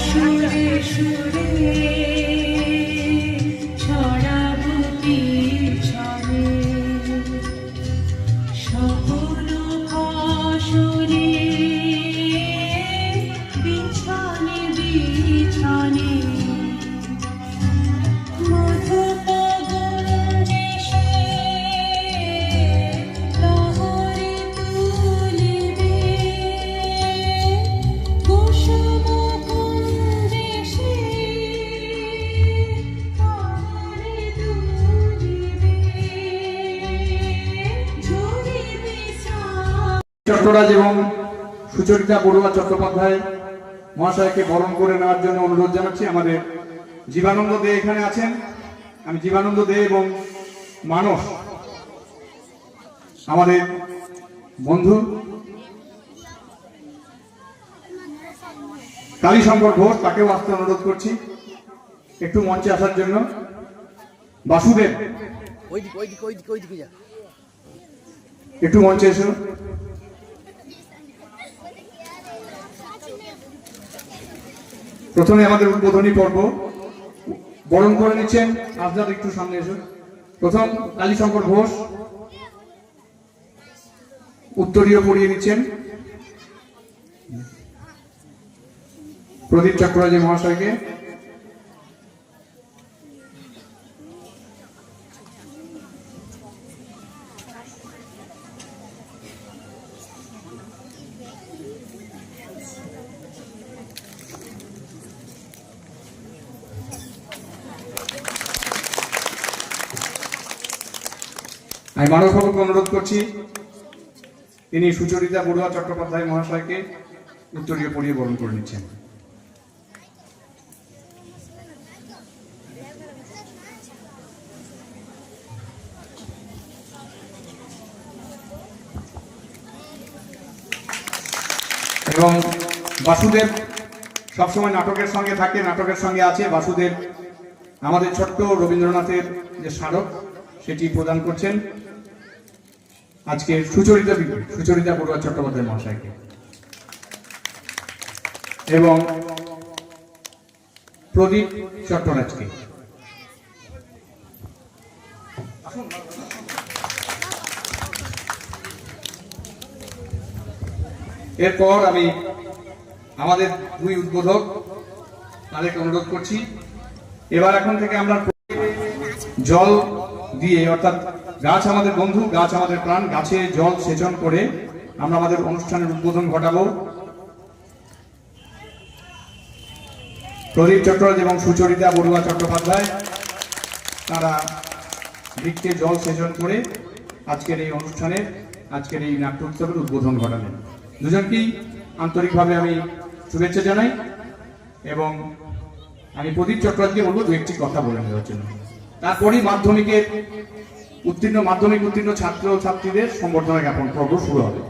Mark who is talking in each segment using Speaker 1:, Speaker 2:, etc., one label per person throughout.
Speaker 1: সুরে সুরে ছড়াবো পিছনে সকল ফসলে বিছানে বিছানে
Speaker 2: চট্টরাজ এবং সুচরিতা বড়ুয়া চট্টোপাধ্যায় মহাশয়কে বরণ করে নেওয়ার জন্য অনুরোধ জানাচ্ছি। আমাদের জীবানন্দ দে এখানে আছেন। আমি জীবানন্দ দে এবং মানস আমাদের বন্ধু কালীশঙ্কর ঘোষ তাকেও আসতে অনুরোধ করছি একটু মঞ্চে আসার জন্য। বাসুদেব একটু মঞ্চে এসো। প্রথমে আমাদের উদ্বোধনী পর্ব বরণ করে নিচ্ছেন আফজাদ, একটু সামনে এসো। প্রথম কালীশঙ্কর ঘোষ উত্তরীয় পড়িয়ে নিচ্ছেন প্রদীপ চট্টোরাজী মহাশয়কে। আমি মানস বাবুকে অনুরোধ করছি তিনি সুচরিতা বড়ুয়া চট্টোপাধ্যায় মহাশয়কে উত্তরীয় পড়িয়ে বরণ করে নিচ্ছেন। এবং বাসুদেব সবসময় নাটকের সঙ্গে থাকে, নাটকের সঙ্গে আছে। বাসুদেব আমাদের ছোট্ট রবীন্দ্রনাথের যে স্মারক সেটি প্রদান করছেন আজকে সুচরিতা বড়ুয়া চট্টোপাধ্যায় মহাশয়কে। এবং প্রদীপ চট্টরাজকে। এরপর আমি আমাদের দুই উদ্বোধক তাদেরকে অনুরোধ করছি এবার এখন থেকে আমরা জল দিয়ে, অর্থাৎ গাছ আমাদের বন্ধু, গাছ আমাদের প্রাণ, গাছে জল সেচন করে আমরা আমাদের অনুষ্ঠানের উদ্বোধন ঘটাবো। প্রদীপ চট্টরাজ এবং সুচরিতা বড়ুয়া চট্টোপাধ্যায় তারা বৃক্ষে জল সেচন করে আজকের এই অনুষ্ঠানের, আজকের এই নাট্য উৎসবের উদ্বোধন ঘটালেন। দুজনকেই আন্তরিকভাবে আমি শুভেচ্ছা জানাই এবং আমি প্রদীপ চট্টোরাজকে বলবো দু একটি কথা বলে নেওয়ার জন্য। তারপরই মাধ্যমিক উত্তীর্ণ ছাত্র ছাত্রীদের সম্বর্ধনা জ্ঞাপন পর্ব শুরু হবে।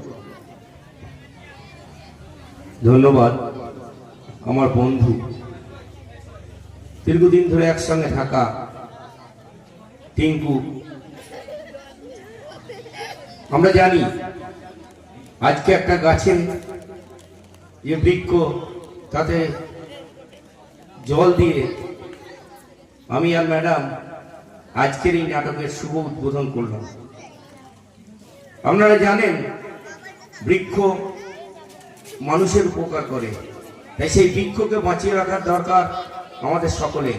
Speaker 3: ধন্যবাদ আমার বন্ধু, দীর্ঘদিন ধরে একসঙ্গে থাকা টিঙ্কু। আমরা জানি আজকে একটা গাছে যে বৃক্ষ, তাতে জল দিয়ে আমি আর ম্যাডাম আজকের এই নাটকের শুভ উদ্বোধন করলাম। আপনারা জানেন বৃক্ষ মানুষের উপকার করে, তাই সেই বৃক্ষকে বাঁচিয়ে রাখার দরকার আমাদের সকলে।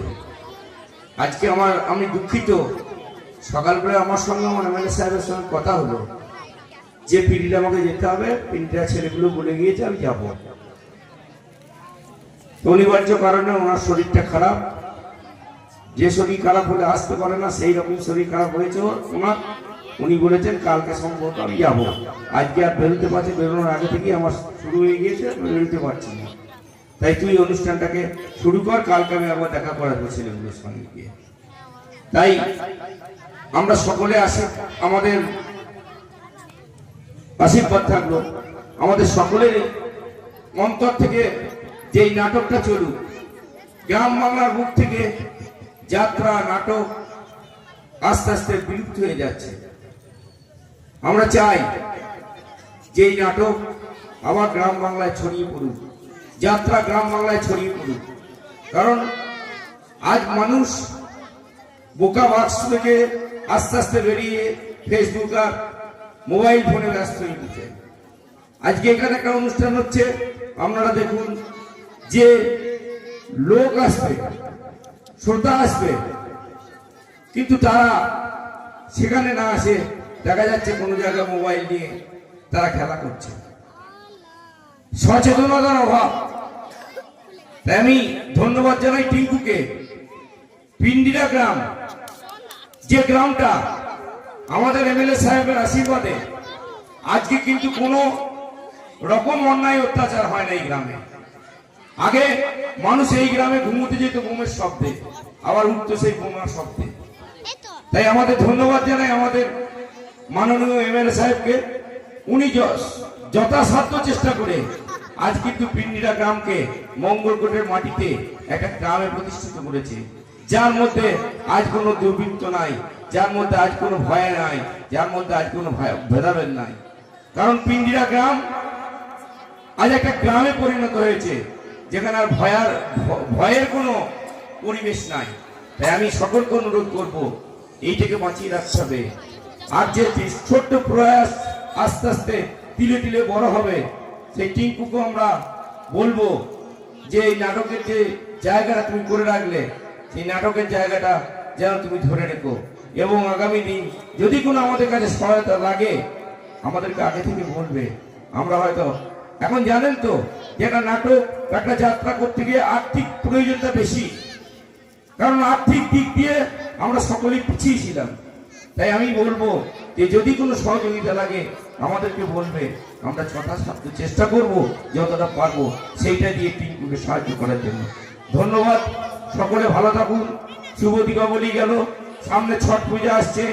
Speaker 3: আজকে আমি দুঃখিত, সকালবেলা আমার সঙ্গে আমার এমএলএ সাহেবের সঙ্গে কথা হলো যে পিড়িটা আমাকে যেতে হবে, পিড়িটা ছেলেগুলো বলে গিয়েছে আমি যাব। অনিবার্য কারণে ওনার শরীরটা খারাপ, যে শরীর খারাপ হলে আসতে পারে না সেই রকম শরীর খারাপ হয়েছে ওনার। উনি বলেছেন কালকে সম্ভবত আমি যাবো। আজকে আর বেরোতে পারছি, বেরোনোর আগে থেকেই আমার শুরু হয়ে গিয়েছে, বেরোতে পারছি না। তাই তুই অনুষ্ঠানটাকে শুরু কর, কালকে আমি আবার দেখা করাবো ছেলেগুলোর সঙ্গে গিয়ে। তাই আমরা সকলে আমাদের আশীর্বাদ থাকলো আমাদের সকলের অন্তর থেকে যেই নাটকটা চলুক। গ্রাম বাংলার মুখ থেকে যাত্রা নাটক আস্তে আস্তে বিলুপ্ত হয়ে যাচ্ছে। আমরা চাই যে এই নাটক আবার গ্রাম বাংলায় ছড়িয়ে পড়ুক। যাত্রা গ্রাম বাংলায় ছড়িয়ে পড়ুক। কারণ আজ মানুষ বোকা বাক্স থেকে আস্তে আস্তে বেরিয়ে ফেসবুক আর মোবাইল ফোনে ব্যস্ত হয়ে গেছে। আজকে এখানে একটা অনুষ্ঠান হচ্ছে, আপনারা দেখুন যে লোক আসবে, শ্রোতা আসবে, কিন্তু তারা সেখানে না আসে দেখা যাচ্ছে কোনো জায়গায় মোবাইল নিয়ে তারা খেলা করছে। সচেতনতার অভাব। তাই আমি ধন্যবাদ জানাই টিঙ্কুকে। পিন্ডিরা গ্রাম, যে গ্রামটা আমাদের এমএলএ সাহেবের আশীর্বাদে আজকে কিন্তু কোনো রকম অন্যায় অত্যাচার হয় না এই গ্রামে। আগে মানুষ এই গ্রামে ঘুমোতে যেত বোমের শব্দে, আবার উঠতো সেই বোমার শব্দে। তাই আমাদের ধন্যবাদ জানাই আমাদের মাননীয় এমএলএ সাহেবকে। উনি যথাসাধ্য চেষ্টা করে আজ কিন্তু পিন্ডিরা গ্রামকে মঙ্গলকোটের মাটিতে একটা গ্রামে প্রতিষ্ঠিত করেছে, যার মধ্যে আজ কোনো দুর্বৃত্ত নাই, যার মধ্যে আজ কোনো ভয় নাই, যার মধ্যে আজ কোনো ভেদাভেদ নাই। কারণ পিন্ডিরা গ্রাম আজ একটা গ্রামে পরিণত হয়েছে, যেখানে আর ভয়ের কোনো পরিবেশ নাই। তাই আমি সকলকে অনুরোধ করব, এইটাকে বাঁচিয়ে রাখতে হবে। আর যে ছোট্ট প্রয়াস আস্তে আস্তে তিলে তিলে বড় হবে, সেই টিঙ্কুকে আমরা বলবো যে এই নাটকের যে জায়গাটা তুমি করে রাখলে, সেই নাটকের জায়গাটা যেন তুমি ধরে রেখো। এবং আগামী দিন যদি কোনো আমাদের কাছে সহায়তা লাগে আমাদেরকে আগে থেকে বলবে। আমরা হয়তো এখন জানেন তো যে একটা নাটক, একটা যাত্রা করতে গিয়ে আর্থিক প্রয়োজনটা বেশি, কারণ আর্থিক দিক দিয়ে আমরা সকলেই পিছিয়ে ছিলাম। তাই আমি বলবো যে যদি কোনো সহযোগিতা লাগে আমাদেরকে বলবে, আমরা যথাসাধ্য চেষ্টা করব যতটা পারবো সেইটা দিয়ে টিঙ্কুকে সাহায্য করার জন্য। ধন্যবাদ, সকলে ভালো থাকুন। শুভ দীপাবলি গেল, সামনে ছট পূজা আসছে।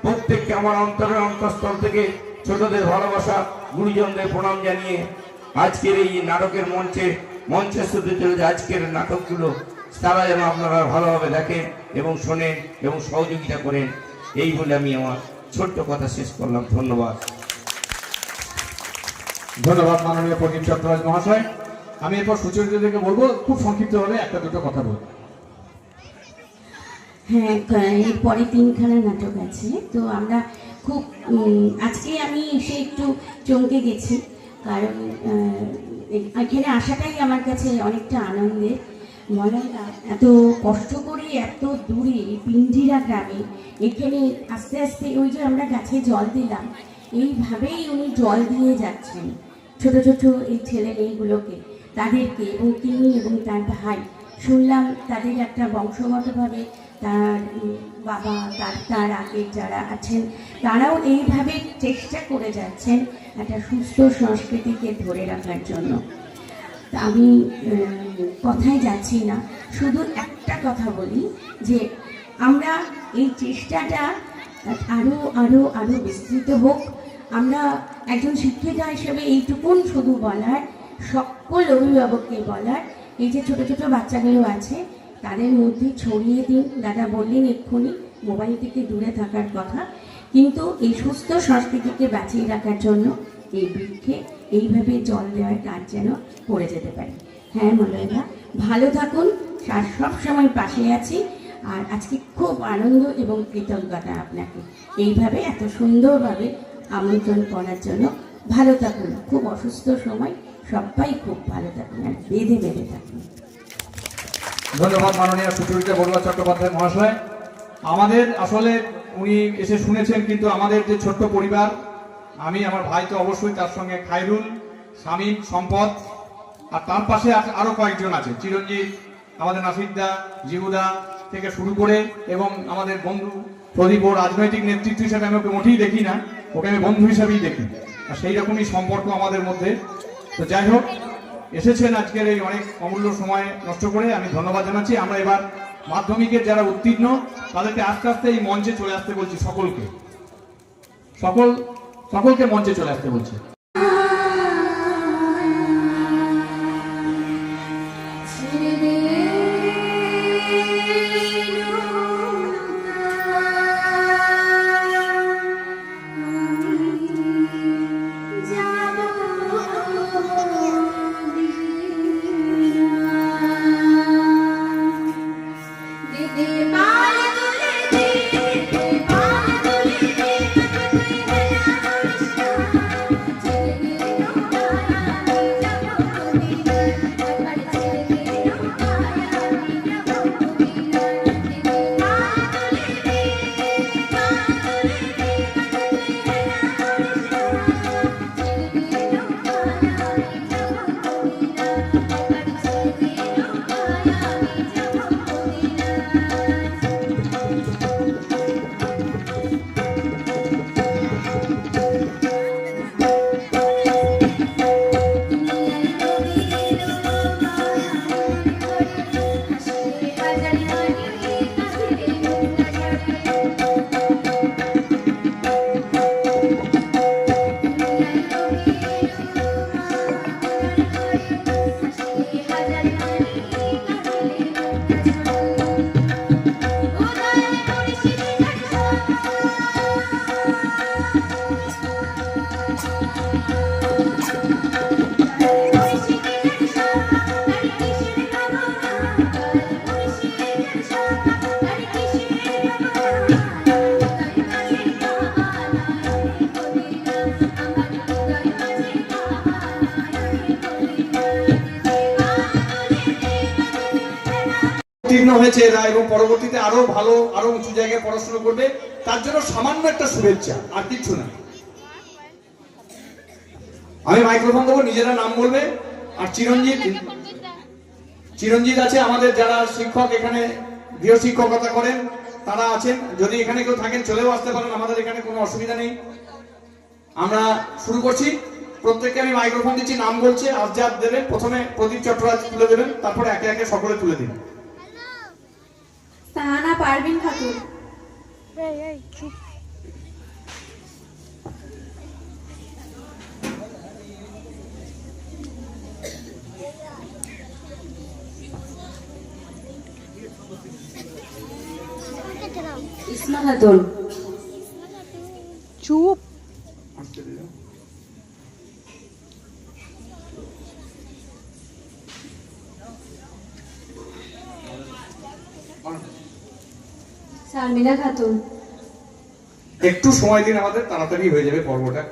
Speaker 3: প্রত্যেককে আমার অন্তরের অন্তঃস্থল থেকে ছোটদের ভালোবাসা, গুরুজনদের প্রণাম জানিয়ে আজকের এই নাটকের মঞ্চে শুধু চলে আজকের নাটকগুলো তারা যেন আপনারা ভালোভাবে দেখেন এবং শোনেন এবং সহযোগিতা করেন, এই বলে আমি আমার ছোট্ট কথা শেষ করলাম। ধন্যবাদ।
Speaker 2: ধন্যবাদ মাননীয় প্রদীপ চট্টরাজ মহাশয়। আমি এরপর সুচরিতাদেরকে বলবো খুব সংক্ষিপ্তভাবে একটা দুটো কথা বলবো।
Speaker 4: হ্যাঁ, এরপরে 3খানা নাটক আছে। তো আমরা খুব আজকে আমি এসে একটু চমকে গেছি, কারণ এখানে আসাটাই আমার কাছে অনেকটা আনন্দের। মলয়দা এত কষ্ট করে এত দূরে পিঞ্জিরা গ্রামে এখানে আস্তে আস্তে ওই যে আমরা গাছে জল দিলাম, এইভাবেই উনি জল দিয়ে যাচ্ছেন ছোট ছোট এই ছেলে মেয়েগুলোকে, তাদেরকে, এবং তিনি এবং তার ভাই শুনলাম তাদের একটা বংশগতভাবে তার বাবা, তার আগের যারা আছেন তারাও এইভাবে চেষ্টা করে যাচ্ছেন একটা সুস্থ সংস্কৃতিকে ধরে রাখার জন্য। আমি কথায় যাচ্ছি না, শুধু একটা কথা বলি যে আমরা এই চেষ্টাটা আরো আরো আরো বিস্তৃত হোক। আমরা একজন শিক্ষিকা হিসেবে এইটুকুন শুধু বলার, সকল অভিভাবককে বলার, এই যে ছোট ছোট বাচ্চাগুলো আছে তাদের মধ্যে ছড়িয়ে দিন। দাদা বললেন এক্ষুনি মোবাইল থেকে দূরে থাকার কথা, কিন্তু এই সুস্থ সংস্কৃতিকে বাঁচিয়ে রাখার জন্য এই বৃক্ষে এইভাবে জল দেওয়ার কাজ যেন করে যেতে পারে। হ্যাঁ মলয়দা, ভালো থাকুন, আর সব সময় পাশে আছি। আর আজকে খুব আনন্দ এবং কৃতজ্ঞতা আপনাকে এইভাবে এত সুন্দরভাবে আমন্ত্রণ করার জন্য। ভালো থাকুন, খুব অসুস্থ সময় সবাই খুব ভালো থাকুন আর বেঁধে বেঁধে থাকুন।
Speaker 2: ধন্যবাদ মাননীয় সুচরিতা বড়ুয়া চট্টোপাধ্যায় মহাশয়। আমাদের আসলে উনি এসে শুনেছেন, কিন্তু আমাদের যে ছোট্ট পরিবার, আমি, আমার ভাই তো অবশ্যই, তার সঙ্গে খায়রুল, শামীম, সম্পদ, আর তার পাশে আরো কয়েকজন আছে, চিরঞ্জিত, আমাদের নাসিরদা, জিহুদা থেকে শুরু করে, এবং আমাদের বন্ধু প্রদীপ। ও রাজনৈতিক নেতৃত্ব হিসেবে আমি ওকে মোটেই দেখি না, ওকে আমি বন্ধু হিসেবেই দেখি, আর সেই রকমই সম্পর্ক আমাদের মধ্যে। তো যাই হোক, এসেছেন আজকের এই অনেক অমূল্য সময় নষ্ট করে, আমি ধন্যবাদ জানাচ্ছি। আমরা এবার মাধ্যমিকের যারা উত্তীর্ণ তাদেরকে আস্তে আস্তে এই মঞ্চে চলে আসতে বলছি, সকলকে মঞ্চে চলে আসতে বলছি। উত্তীর্ণ হয়েছে এরা এবং পরবর্তীতে আরো ভালো আরো উঁচু জায়গায় পড়াশোনা করবে, তার জন্য সামান্য একটা শুভেচ্ছা, আর কিচ্ছু না। আমি মাইক্রোফোন দেবো, নিজেরা নাম বলবে। আর চিরঞ্জিত আছে, আমাদের যারা শিক্ষক এখানে গৃহ শিক্ষকতা করেন তারা আছেন, যদি এখানে কেউ থাকেন চলেও আসতে পারেন, আমাদের এখানে কোনো অসুবিধা নেই। আমরা শুরু করছি, প্রত্যেককে আমি মাইক্রোফোন দিচ্ছি, নাম বলছে, আবজাব দেবেন। প্রথমে প্রদীপ চট্টোপাধ্যায় তুলে দেবেন, তারপরে একে একে সকলে তুলে দিন।
Speaker 4: সাহানা পারভিন খাতুন, ইসমা খাতুন,
Speaker 5: চুপ।
Speaker 4: শারমিনা খাতুন,
Speaker 2: একটু সময় দিন আমাদের, তাড়াতাড়ি হয়ে যাবে পর্বটা।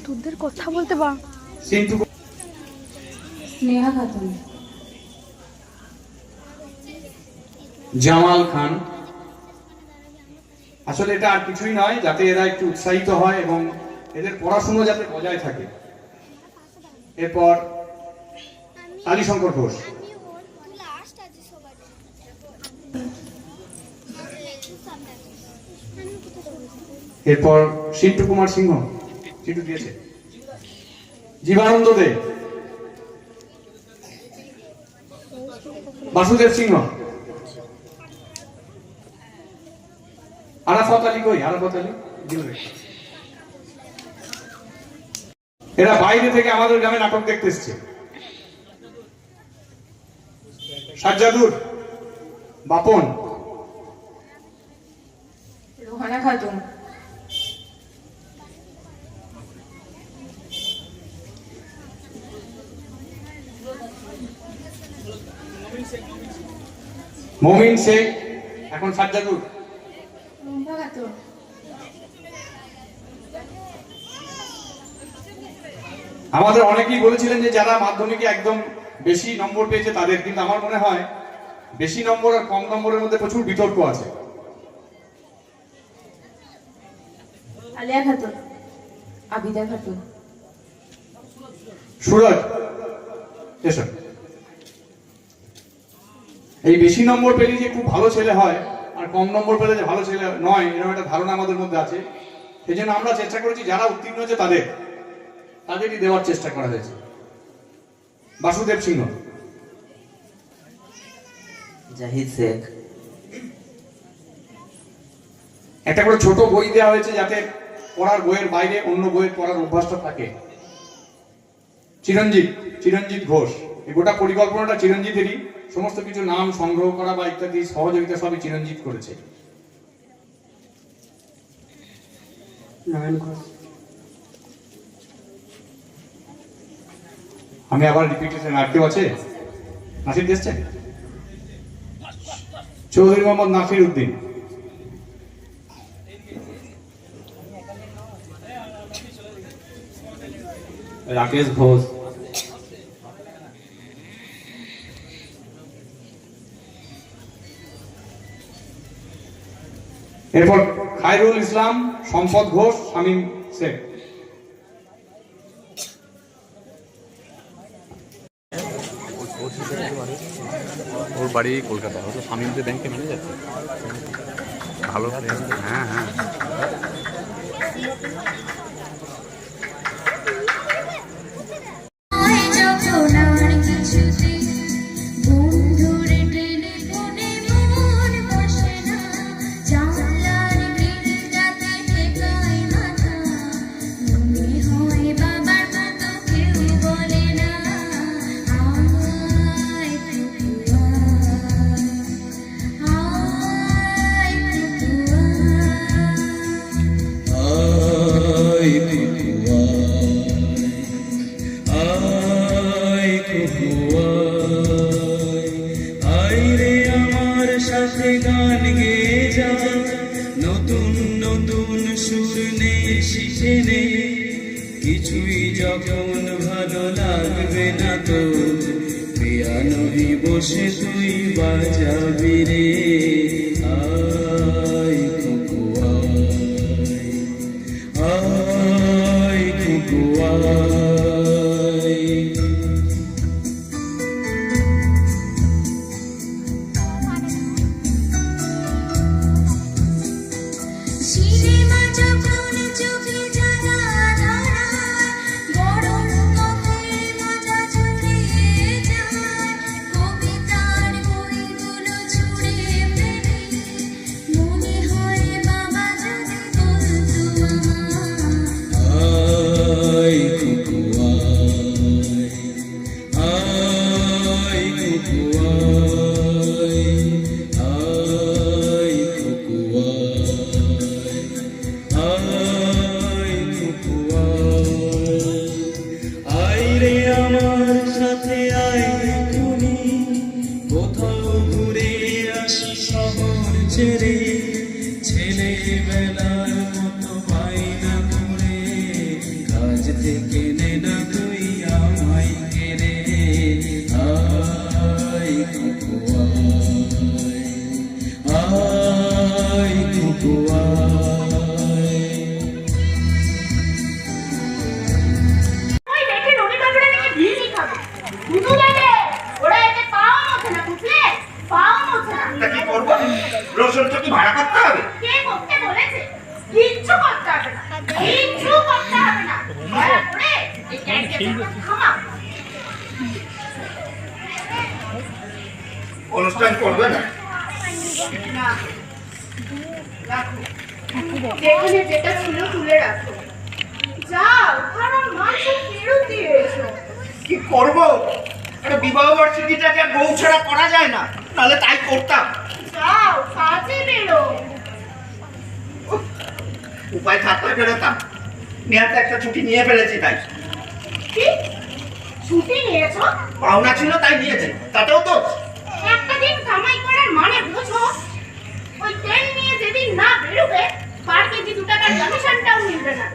Speaker 5: তোদের কথা বলতে বা
Speaker 4: স্নেহা খাতুন,
Speaker 2: জামাল খান। আসলে এটা আর কিছুই নয়, যাতে এরা একটু উৎসাহিত হয় এবং এদের পড়াশোনা যাতে বজায় থাকে। এরপর কালীশঙ্কর ঘোষ, এরপর সিন্টু কুমার সিংহ, সিন্টু দিয়েছে, জীবানন্দ দে, বাসুদেব সিংহ, আরাফত আলী। কই আরাফত আলী? এরা বাইরে থেকে আমাদের গ্রামে নাটক দেখতে এসছে। সাজ্জাদুর, বাপন,
Speaker 4: রোহানা খাতুন,
Speaker 2: মমিন শেখ, এখন সাজ্জাদুর,
Speaker 4: রুম্পা খাতুন,
Speaker 2: আমাদের অনেকেই বলেছিলেন যে যারা মাধ্যমিকে একদম বেশি নম্বর পেয়েছে তাদের, কিন্তু আমার মনে হয় বেশি নম্বর আর কম নম্বরের মধ্যে প্রচুর বিতর্ক আছে।
Speaker 4: আলিয়া খাতুন, আবিদা খাতুন,
Speaker 2: সুরজ, এসব। এই বেশি নম্বর পেলে যে খুব ভালো ছেলে হয় আর কম নম্বর পেলে যে ভালো ছেলে নয়, এরকম একটা ধারণা আমাদের মধ্যে আছে। সেই জন্য আমরা চেষ্টা করেছি যারা উত্তীর্ণ হয়েছে তাদেরই দেওয়ার চেষ্টা করা হয়েছে। বাসুদেব সিংহ,
Speaker 6: জাহিদ শেখ,
Speaker 2: একটা করে ছোট বই দেওয়া হয়েছে যাতে পড়ার বইয়ের বাইরে অন্য বইয়ের পড়ার অভ্যাসটা থাকে। চিরঞ্জিত ঘোষ, এই গোটা পরিকল্পনাটা চিরঞ্জিতেরই, সমস্ত কিছু নাম সংগ্রহ করা বা ইত্যাদি সহযোগিতা সবই চিরঞ্জিত করেছে। আমি আবার রিপিটেশন, আর কেউ আছে? নাসির দিয়েছেন? চৌধুরী মোহাম্মদ নাসির উদ্দিন,
Speaker 6: রাকেশ ঘোষ,
Speaker 2: এরপর খায়রুল ইসলাম, সম্পদ ঘোষ, শামীম শেখ।
Speaker 7: ওর বাড়ি কলকাতা, ও তো স্বামীদের ব্যাংকে ম্যানেজার। ভালো, হ্যাঁ হ্যাঁ।
Speaker 8: বন্ধুরে টেলিফোনে মন বসে না,
Speaker 5: নতুন নতুন সুর নে শিখে নে, কিছুই যখন ভালো লাগবে না তো পিয়ানোয় বসে তুই বাজাবি রে। আয় কুকু আয় কুকু আয়।
Speaker 8: সিনেমা যখন চোখে জ্বালা ধরা, গরম কফির মজা ছড়িয়ে যায়, কবিতার বইগুলো ছুঁড়ে ফেলে, মনে হয় বাবা যদি বলতো
Speaker 5: আয় কুকু আয় কুকু আয় কুকু আয় কুকু আয় রে আমার সাথে আয় এখুনি, কোথাও ঘুরে আসি শহর ছেড়ে, ছেলেবেলার মতো বায়না করে কাজ থেকে নে না তুই আমায় কেড়ে। আয় কুকু আয় কুকু আয়।
Speaker 9: ওই দেখে রবিবাবুরা নাকি বিড়ি খাবে। দুধু লাগে। ওরা এতে পাও মোছে না, বুঝলে? পাও মোছে না।
Speaker 3: তা কি করবো? রসুনটা কি ভাড়া করতে হবে?
Speaker 9: কে করতে বলেছে? কিচ্ছু করতে হবে না। কিচ্ছু করতে হবে না। দয়া করে এই ক্যান্টিনটা থামাও।
Speaker 3: অনুষ্ঠান করবে না?
Speaker 9: না। রাখো। যেখানে যেটা ছিল তুলে রাখো। যাও, কারণ মাংস ফেরত দিয়ে এসো।
Speaker 3: কি করবো? একটা বিবাহ বার্ষিকীটাকে বউ ছাড়া করা যায় না, তাহলে তাই করতাম।
Speaker 9: যাও, কাজে বেরো।
Speaker 3: উপায় থাকলে বেরোতাম, মেয়াদে একটা ছুটি নিয়ে ফেলেছি তাই।
Speaker 9: কি? ছুটি নিয়েছো?
Speaker 3: পাওনা ছিল তাই নিয়েছে, তাতেও তো
Speaker 9: একটা দিন কামাই করার মানে বুঝো? ওই তেল নিয়ে যেদিন না বেরোবে, পার কেজি 2 টাকার কমিশনটাও মিলবে না।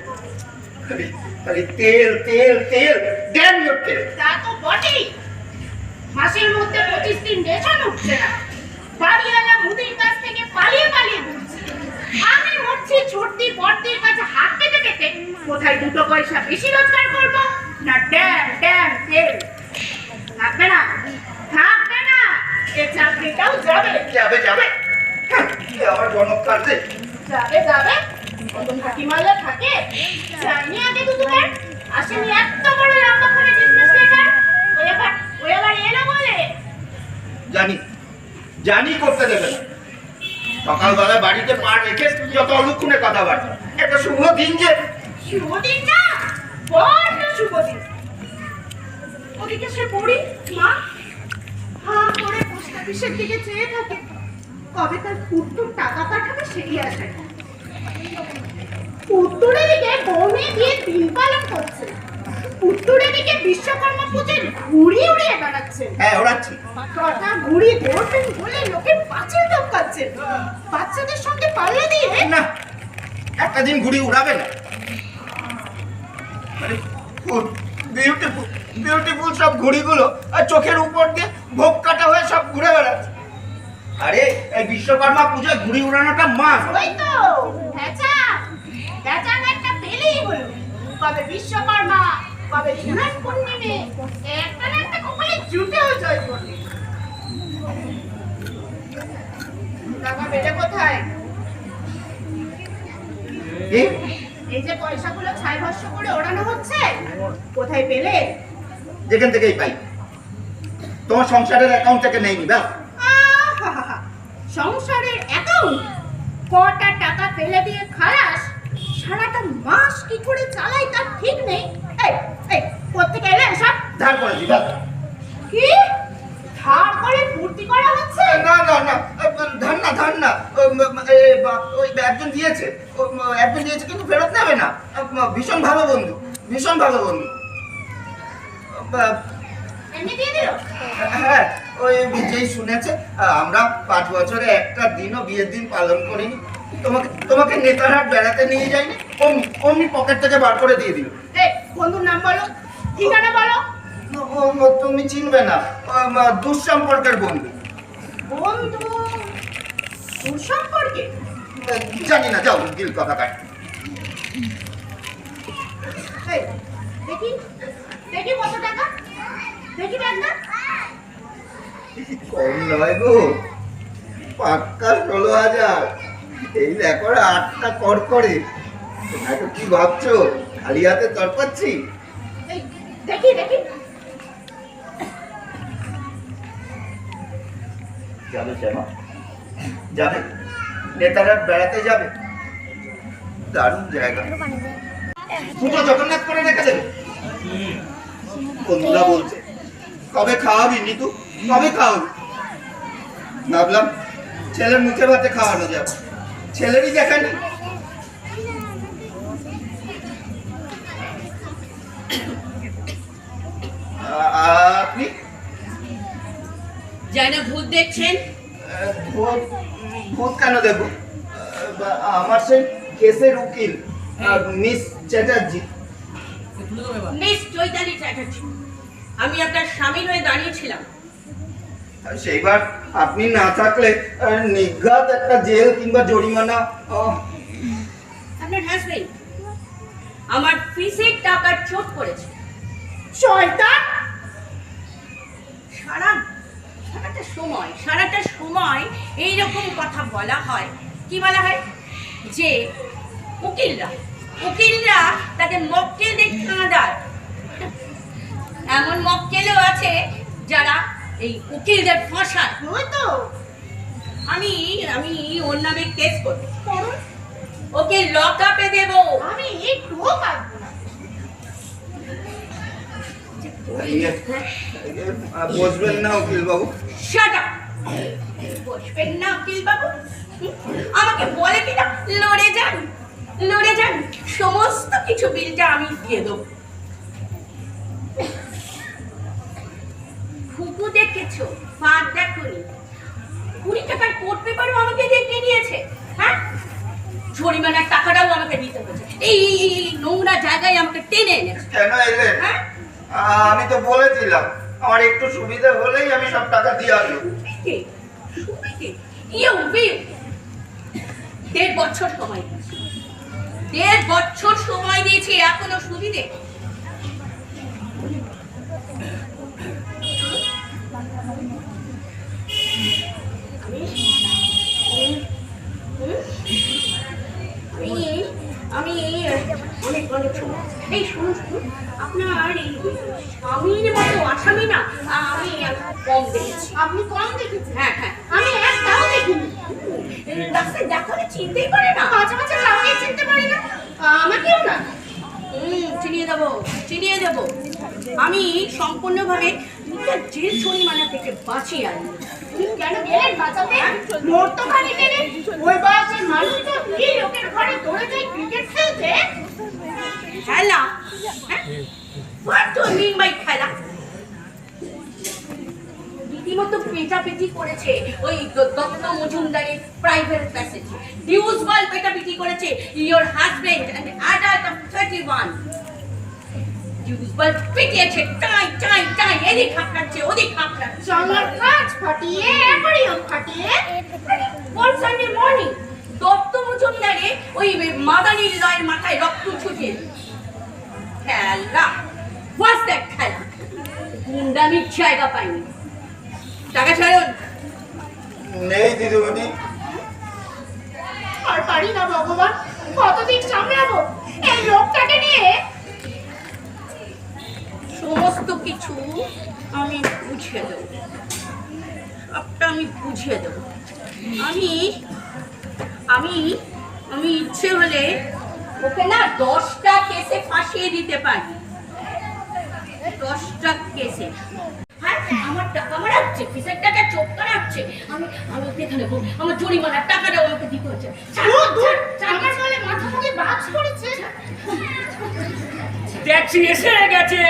Speaker 3: খালি তেল তেল তেল, ড্যাম তেল।
Speaker 9: তা তো বটেই। মাসের মধ্যে 25 দিন রেশন উঠছে না। বাড়িওয়ালা মুদির কাছ থেকে পালিয়ে পালিয়ে ঘুরছে। আমি মরছি ছুটি বর্দির কাছে হাত পেতে পেতে। কোথায় 2 পয়সা বেশি রোজগার করবো না ড্যাম ড্যাম তেল। থাকবে না, থাকবে না। এ চাকরিটাও যাবে।
Speaker 3: যাবে যাবে, আমার গণক কাটে
Speaker 9: যাবে যাবে। কখন ফাঁকি মারলে থাকে? জানি আগে দুদুকে আসেনি এত বড় লম্বা করে বিজনেস লেটার। ওই আবার এলো বলে।
Speaker 3: জানি জানি করতে দেবে না। সকালবেলা বাড়িতে পা রেখে যত অলক্ষণে কথাবার্তা। একটা শুভ দিন যে।
Speaker 9: শুভ দিন না, বড় শুভ দিন। ওদিকে সে পড়ি মা হা করে পোস্ট অফিসের দিকে চেয়ে থাকে। কবে তার পুত্তুর টাকা পাঠাবে সেই আশায়। পুত্তুরের দিকে বৌমে দিয়ে দিন পালন করছে। পুত্তুরের দিকে বিশ্বকর্মা পুজোর ঘুড়ি উড়িয়ে বেড়াচ্ছে।
Speaker 3: হ্যাঁ ওড়াচ্ছি।
Speaker 9: কটা ঘুড়ি ধরবেন বলে লোকে পাঁচিল টপকাচ্ছে। বাচ্চাদের সঙ্গে পাল্লা দিয়ে
Speaker 3: না, একটা দিন ঘুড়ি উড়াবে না। বিউটিফুল বিউটিফুল সব ঘুড়িগুলো আর চোখের উপর দিয়ে ভোগ কাটা হয়ে সব ঘুরে বেড়াচ্ছে। আরে এই বিশ্বকর্মা পূজায় ঘুড়ি উড়ানোটা মাস।
Speaker 9: ওই তো ভেচা ভেচা একটা পেলেই হলো। কবে বিশ্বকর্মা, কবে স্নান পূর্ণিমে, একটা না একটা কপালে জুটেও জয় করবে। টাকা পেলে কোথায়? এই যে পয়সাগুলো ছাই ভস্য করে ওড়ানো হচ্ছে, কোথায় পেলে?
Speaker 3: যেখান থেকেই পাই। তোমার সংসারের অ্যাকাউন্ট থেকে নেই নিবা।
Speaker 9: আহাহাহা, সংসারের অ্যাকাউন্ট কটা টাকা ফেলে দিয়ে খালাস, সারাটা মাস কি করে চালাই তার ঠিক নেই। এই এই কোত্থেকে এলে এসব?
Speaker 3: ধার করে দিবা।
Speaker 9: কি ধার করে ফুর্তি করা হচ্ছে?
Speaker 3: না না না, ধার না ধার না। ওই একজন দিয়েছে, একজন দিয়েছে কিন্তু ফেরত নেবে না। ভীষণ ভালো বন্ধু, ভীষণ ভালো বন্ধু।
Speaker 9: এমনি দিয়ে দিল?
Speaker 3: হ্যাঁ, ওই যেই শুনেছে আমরা 5 বছরে একটা দিনও বিয়ের দিন পালন করিনি,
Speaker 10: তোমাকে নেতারহাট বেড়াতে নিয়ে যায়নি, অমনি পকেট থেকে বার করে দিয়ে দিল।
Speaker 9: এই বন্ধুর নাম বলো, ঠিকানা বলো।
Speaker 10: তুমি চিনবে না, দুঃসম্পর্কের বন্ধু।
Speaker 9: বন্ধু তোর সম্পর্কে?
Speaker 10: জানি না, যাও দিল কথা কাট।
Speaker 9: এই, দেখি দেখি কত টাকা, দেখি ব্যাগটা।
Speaker 10: কম নয় গো, পাক্কা 16,000। এই দেখো 8টা কর করে। তোমরা কি ভাবছো খালি হাতে তরপাচ্ছি?
Speaker 9: এই দেখি দেখি।
Speaker 10: যাবে শ্যামা, যাবে নেতারহাট বেড়াতে যাবে, দারুণ জায়গা। দুটো জগন্নাথ করে রেখে দেবে। বন্ধুরা বলছে কবে খাওয়াবি নিতু, কবে খাওয়াবি? ভাবলাম ছেলের মুখে ভাতে খাওয়ানো যাবে, ছেলেরই দেখা নেই। আপনি
Speaker 4: যেন ভূত দেখছেন?
Speaker 10: ভূত কেন দেখবো? আমার সেই কেসের উকিল মিস চ্যাটার্জি।
Speaker 4: মিস চৈতালি চ্যাটার্জি, আমি আপনার স্বামী হয়ে দাঁড়িয়েছিলাম।
Speaker 10: সেইবার আপনি না থাকলে নিঘাত একটা জেল কিংবা জরিমানা।
Speaker 4: আপনার হাজবেন্ড আমার ফিসের টাকার চোট করেছে।
Speaker 9: শয়তান!
Speaker 4: সারাটা সময় এইরকম কথা বলা হয়। কি বলা হয়? যে উকিলরা তাদের মক্কেলদের কাঁদায়। এমন মক্কেলও আছে যারা এই উকিলদের ফাঁসায়।
Speaker 9: হয়তো
Speaker 4: আমি ওর নামে কেস করব, ওকে লক আপে দেব।
Speaker 9: আমি একটুও পারবো না।
Speaker 10: বসবেন না উকিল বাবু?
Speaker 4: Shut up! বসবেন না উকিল বাবু? আমাকে বলে কিনা লড়ে যান, সমস্ত কিছু বিলটা আমি দিয়ে দেবো। ফুকু দেখেছো, ফাঁদ দেখোনি। 20 টাকার কোর্ট পেপারও আমাকে দেখে নিয়েছে। হ্যাঁ, জরিমানার টাকাটাও আমাকে দিতে হয়েছে। এই নোংরা জায়গায় আমাকে টেনে এনেছে।
Speaker 10: কেন এলে?
Speaker 4: হ্যাঁ,
Speaker 10: আমি তো বলেছিলাম আমার একটু সুবিধা হলেই আমি সব টাকা দিয়ে আসবো।
Speaker 4: সুবিধে? 1.5 বছর সময় দিয়েছি। 1.5 বছর সময় দিয়েছি, এখনো সুবিধে? আমি অনেক সময় এই শুনুন, আপনার এই স্বামীর মতো আসামি না আমি কম দেখেছি।
Speaker 9: আপনি কম দেখেছেন?
Speaker 4: হ্যাঁ,
Speaker 9: আমি একটাও দেখিনি।
Speaker 4: রাস্তায় দেখালে চিনতেই পারে না।
Speaker 9: মাঝে মাঝে কাউকে চিনতে পারি না, আমাকেও না।
Speaker 4: চিনিয়ে দেবো। আমি সম্পূর্ণভাবে জেল জরিমানা থেকে বাঁচিয়ে আনি।
Speaker 9: কেন গেলেন বাঁচাতে? মরতো খালি গেলে ওই বয়সের মানুষটা কি লোকের ঘরে দৌড়ে যায় ক্রিকেট খেলতে?
Speaker 4: খেলা? What do you mean by খেলা? রীতিমতো পেটাপিটি করেছে ওই দত্ত মজুমদারের প্রাইভেট প্যাসেজ। ডিউজবল পেটাপিটি করেছে your husband and adult of 31. ডিউজবল পিটিয়েছে, টাই এদিক হাঁকড়াচ্ছে, ওদিক হাঁকড়াচ্ছে।
Speaker 9: জানলার কাঁচ ফাটিয়ে, অ্যাকোয়ারিয়াম ফাটিয়ে।
Speaker 4: On Sunday morning, দত্ত মজুমদারে ওই মাদানির লয়ের মাথায় রক্ত ছুটিয়ে খেলা। What's that খেলা? গুন্ডামির জায়গা পাইনি। টাকা ছাড়ুন।
Speaker 10: নেই দিদিমণি।
Speaker 9: আর পারি না ভগবান, কতদিন সামলাবো এই লোকটাকে নিয়ে?
Speaker 4: সমস্ত কিছু আমি বুঝিয়ে দেবো, সবটা আমি বুঝিয়ে দেবো। আমি ইচ্ছে হলে ওকে না 10টা কেসে ফাঁসিয়ে দিতে পারি। 10টা কেসে। হ্যাঁ, আমার টাকা মারাচ্ছে, ফিসের টাকা চোখটা রাখছে। আমি দেখে নেবো, আমার জরিমানার টাকাটাও আমাকে দিতে হচ্ছে।
Speaker 9: আমার বলে মাথা মুখে বাজ পড়েছে।
Speaker 4: ট্যাক্সি এসে গেছে।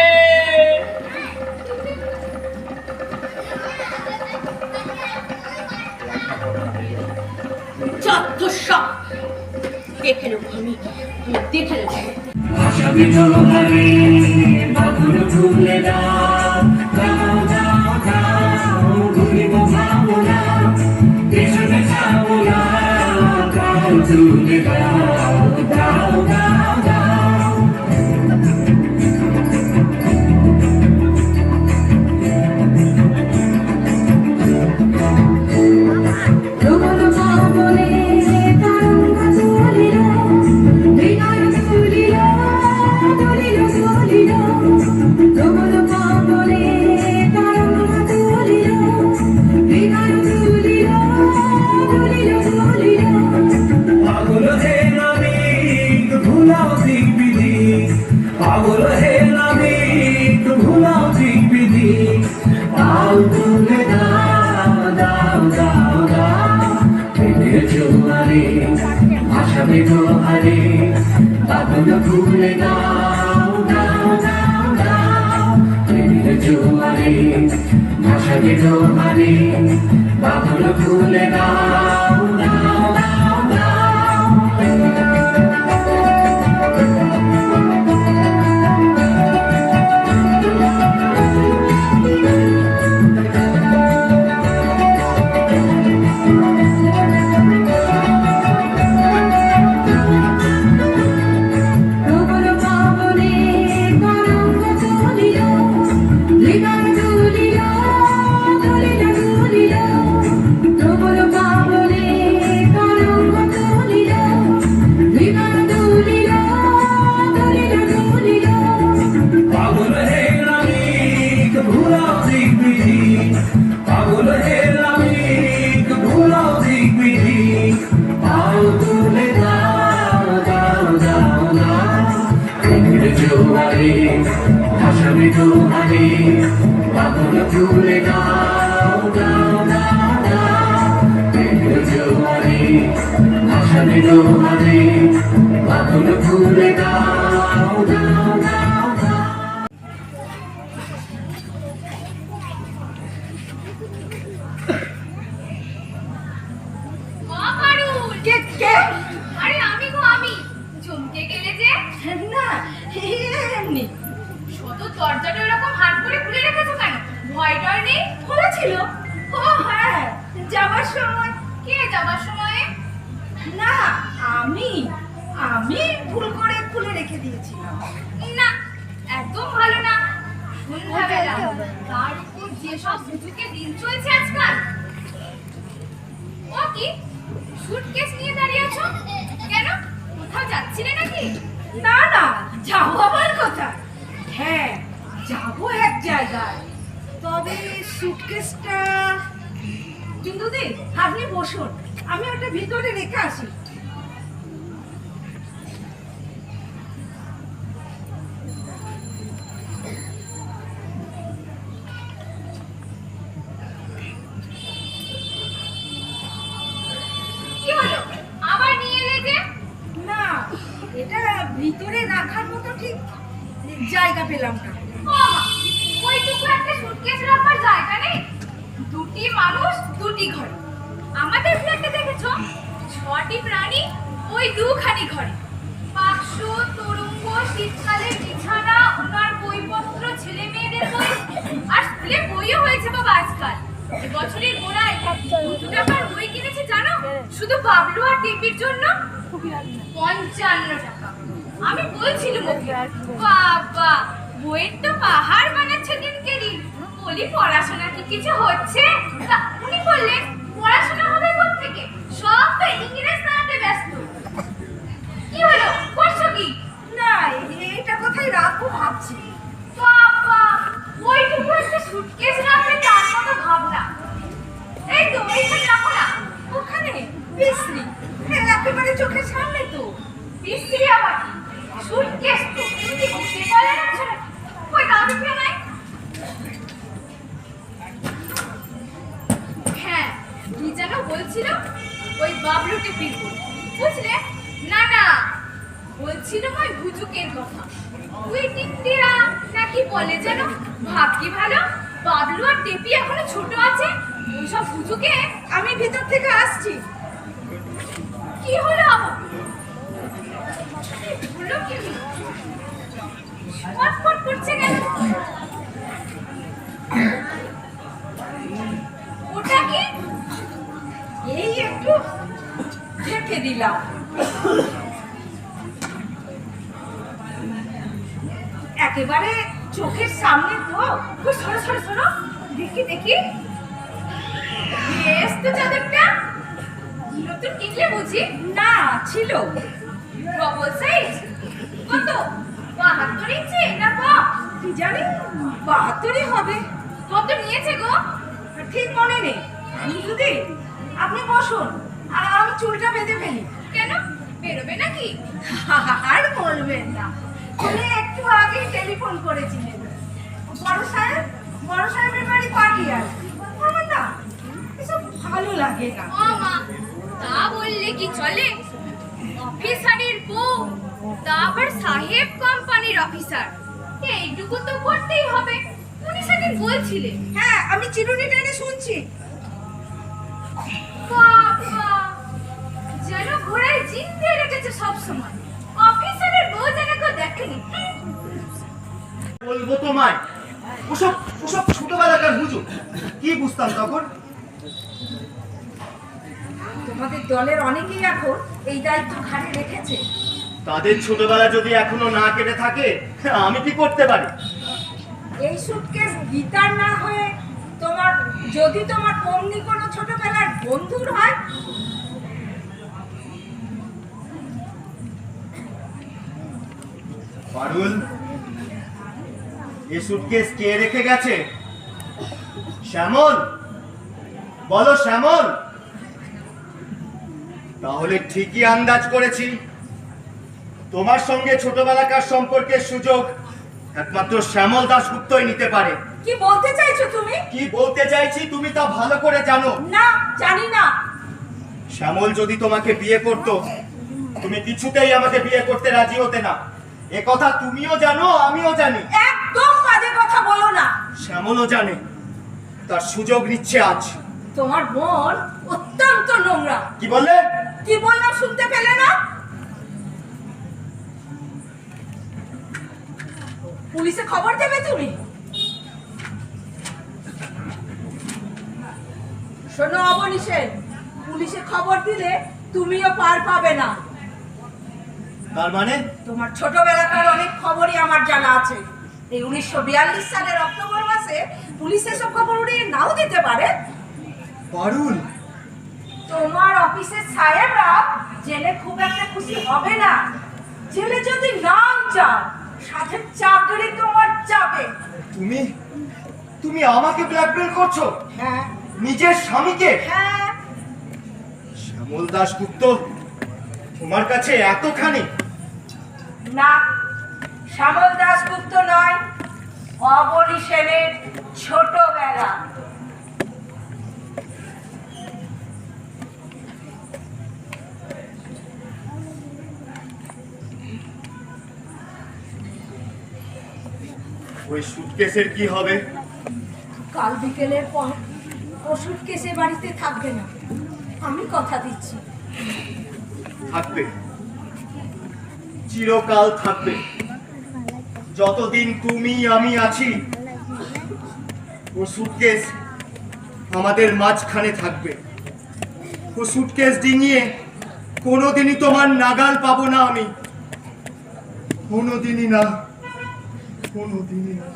Speaker 4: যত সব
Speaker 9: দেখে নেবো আমি দেখে নেবো।
Speaker 5: ভাষা বিধবা ভাবে বাবুল তুলে দাও দাও দাও দাও ঘুরিব ভাবনা পেছনে যাবো না দাও তুলে দাও দাও দাও দাও
Speaker 8: প্রবল পাবনে তরঙ্গ তুলিল হৃদয় তুলিল তুলিল তুলিল প্রবল পাবনে তরঙ্গ তুলিল হৃদয় তুলিল তুলিল তুলিল
Speaker 5: পাগল হে নাবিক ভুলাও দিক বিধি পাগল হে নাবিক ভুলাও দিক বিধি পাও তুলে দাও দাও দাও দাও প্রেমের জোয়ারে ভাষা বিধবারে পাগল তুলে দাও দাও দাও দাও প্রেমের জোয়ারে ভাষা বিধবারে পাগল তুলে দাও দাও দাও দাও
Speaker 8: প্রবল পাবনে তরঙ্গ তুলিল হৃদয় তুলিল তুলিল তুলিল প্রবল পাবনে তরঙ্গ তুলিল হৃদয় তুলিল তুলিল তুলিল
Speaker 5: পাগল হে নাবিক ভুলাও দিক বিধি পাগল হে নাবিক ভুলাও দিক বিধি পাও তুলে দাও দাও দাও দাও প্রেমের জোয়ারে ভাষা বিধবারে পাগল তুলে দাও দাও দাও দাও প্রেমের জোয়ারে ভাষা বিধবারে পাগল তুলে দাও দাও দাও দাও
Speaker 9: আরে আমি গো আমি চমকে গেলে যে না এমনি শত দরজাটা এরকম হাত করে খুলে রেখেছো কেন ভয় ডর নেই খোলা ছিল ও হ্যাঁ যাবার সময় কে যাবার সময় না আমি ভুল করে খুলে রেখে দিয়েছিলাম না একদম ভালো না সন্ধ্যাবেলা তার উপর যেসব সুযোগে দিন চলছে আজকাল ও কি সুটকেস নিয়ে দাঁড়িয়ে আছো কেন কোথাও যাচ্ছিলে নাকি না না যাবো আবার কোথায় হ্যাঁ যাবো এক জায়গায় তবে সুটকেসটা কিন্তু দি আপনি বসুন আমি ওটা ভিতরে রেখে আসি কি হলো আবার নিয়ে এলে যে না এটা ভিতরে রাখার মতো ঠিক জায়গা পেলাম না ওইটুকু একটা সুটকেস রাখার জায়গা নেই দুটি মানুষ দুটি ঘর আমাদের ফ্ল্যাটে দেখেছো 6টি প্রাণী ওই দুখানি ঘরে বাক্স তরঙ্গ শীতকালের বিছানা ওনার বইপত্র ছেলে মেয়েদের বই আর স্কুলে বইও হয়েছে বাবা আজকাল বছরের গোড়ায় কত টাকার বই কিনেছে জানো শুধু বাবলু আর টিপির জন্য 55 টাকা আমি বলছিলাম ওকে বাবা বইয়ের তো পাহাড় বানাচ্ছে দিনকেরই বলি পড়াশোনা কি কিছু হচ্ছে তা উনি বললেন পড়াশোনা হবে কোত্থেকে সব তো ইংরেজ জানাতে ব্যস্ত কি হলো করছো কি না এটা কোথায় রাখবো ভাবছি বাবা ওইটুকু একটা সুটকেস রাখবে তার মতো ভাবনা এই তো এইখানে রাখো না ওখানে বিশ্রী একেবারে চোখের সামনে তো বিশ্রী আবার সুটকেস তো তুমি বুঝতে পারলে না কই দাও দেখে নাই হ্যাঁ কি যেন বলছিল ওই বাবলুকে ফিরবো বুঝলে না না বলছিল ওই ভুজুকের কথা তুই টিকটিরা নাকি বলে যেন ভাগ্যি ভালো বাবলু আর টেপি এখনো ছোট আছে ওইসব ভুজুকে আমি ভিতর থেকে আসছি কি হলো হলো কি ফটফট করছে কেন? ওটা কি? এই একটু রেখে দিলাম। একেবারে চোখের সামনে তো। ওই সরো সরো সরো, দেখি দেখি। বেশ তো চাদরটা। নতুন কিনলে বুঝি? না, ছিল। Double size? কত? 72 ইঞ্চি না কম? কি জানি, 72ই হবে। কত নিয়েছে গো? ঠিক মনে নেই। দিদি, আপনি বসুন, আমি চুলটা বেঁধে ফেলি। কেন, বেরোবে নাকি? আর বলবেন না, বলে একটু আগে টেলিফোন করেছিলেন। বড় সাহেবের বাড়ি পার্টি আছে। আমার না এসব ভালো লাগে না। ও মা, তা বললে কি চলে? অফিসারের বউ, তা আবার সাহেব কোম্পানির অফিসার, এইটুকু তো করতেই হবে। উনি সেদিন বলছিলে। হ্যাঁ, আমি চিরুনি টেনে শুনছি। বাবা, যেন ঘোড়ায় জিন দিয়ে রেখেছে সবসময়। অফিসারের বউ যেন কেউ দেখেনি।
Speaker 10: বলবো তোমায়, ওসব ওসব ছোটবেলাকার হুজুর, কি বুঝতাম তখন?
Speaker 9: তোমাদের দলের অনেকেই এখন এই দায়িত্ব ঘাড়ে রেখেছে।
Speaker 10: তাদের ছোটবেলা যদি এখনো না কেটে থাকে, আমি কি করতে পারি?
Speaker 9: এই সুটকেস গীতার না হয়ে তোমার, যদি তোমার অমনি কোনো ছোটবেলার বন্ধুর হয়।
Speaker 10: পারুল, এই সুটকেস কে রেখে গেছে? শ্যামল, বলো শ্যামল। তাহলে ঠিকই আন্দাজ করেছি, তোমার সঙ্গে ছোটবেলাকার সম্পর্কের সুযোগ একমাত্র শ্যামল দাশগুপ্তই নিতে পারে।
Speaker 9: কি বলতে চাইছো তুমি?
Speaker 10: কি বলতে চাইছি তুমি তা ভালো করে জানো।
Speaker 9: না, জানি না।
Speaker 10: শ্যামল যদি তোমাকে বিয়ে করত, তুমি কিছুতেই আমাকে বিয়ে করতে রাজি হতে না। এ কথা তুমিও জানো, আমিও জানি।
Speaker 9: একদম বাজে কথা বলো না।
Speaker 10: শ্যামলও জানে, তার সুযোগ নিচ্ছে আজ।
Speaker 9: তোমার বোন অত্যন্ত নোংরা।
Speaker 10: কি বললে?
Speaker 9: কি বললাম শুনতে পেলে না? পুলিশে খবর দেবে তুমি? শোনো অবনীশের, পুলিশে খবর দিলে তুমিও পার পাবে না।
Speaker 10: তার মানে?
Speaker 9: তোমার ছোটবেলাকার অনেক খবরই আমার জানা আছে। এই 1942 সালের অক্টোবর মাসে পুলিশ এসব খবর উড়িয়ে নাও দিতে পারে।
Speaker 10: পারুল,
Speaker 9: তোমার অফিসের সাহেবরা জেলে খুব একটা খুশি হবে না। জেলে যদি নাম চাও, সাথে চাকরি তোমার যাবে।
Speaker 10: তুমি তুমি আমাকে ব্ল্যাকমেল করছো?
Speaker 9: হ্যাঁ।
Speaker 10: নিজের স্বামীকে?
Speaker 9: হ্যাঁ।
Speaker 10: শ্যামল দাশগুপ্ত তোমার কাছে এতখানি?
Speaker 9: না, শ্যামল দাশগুপ্ত নয়, অবনী সেনের ছোটবেলা।
Speaker 10: ওই সুটকেসের কি হবে?
Speaker 9: কাল বিকেলের পর ও সুটকেসে বাড়িতে থাকবে না, আমি কথা দিচ্ছি।
Speaker 10: থাকবে, চিরকাল থাকবে। যতদিন তুমি আমি আছি, ও সুটকেস আমাদের মাঝখানে থাকবে। ও সুটকেস ডিঙিয়ে কোনোদিনই তোমার নাগাল পাবো না আমি, কোনোদিনই না, কোনোদিনই না।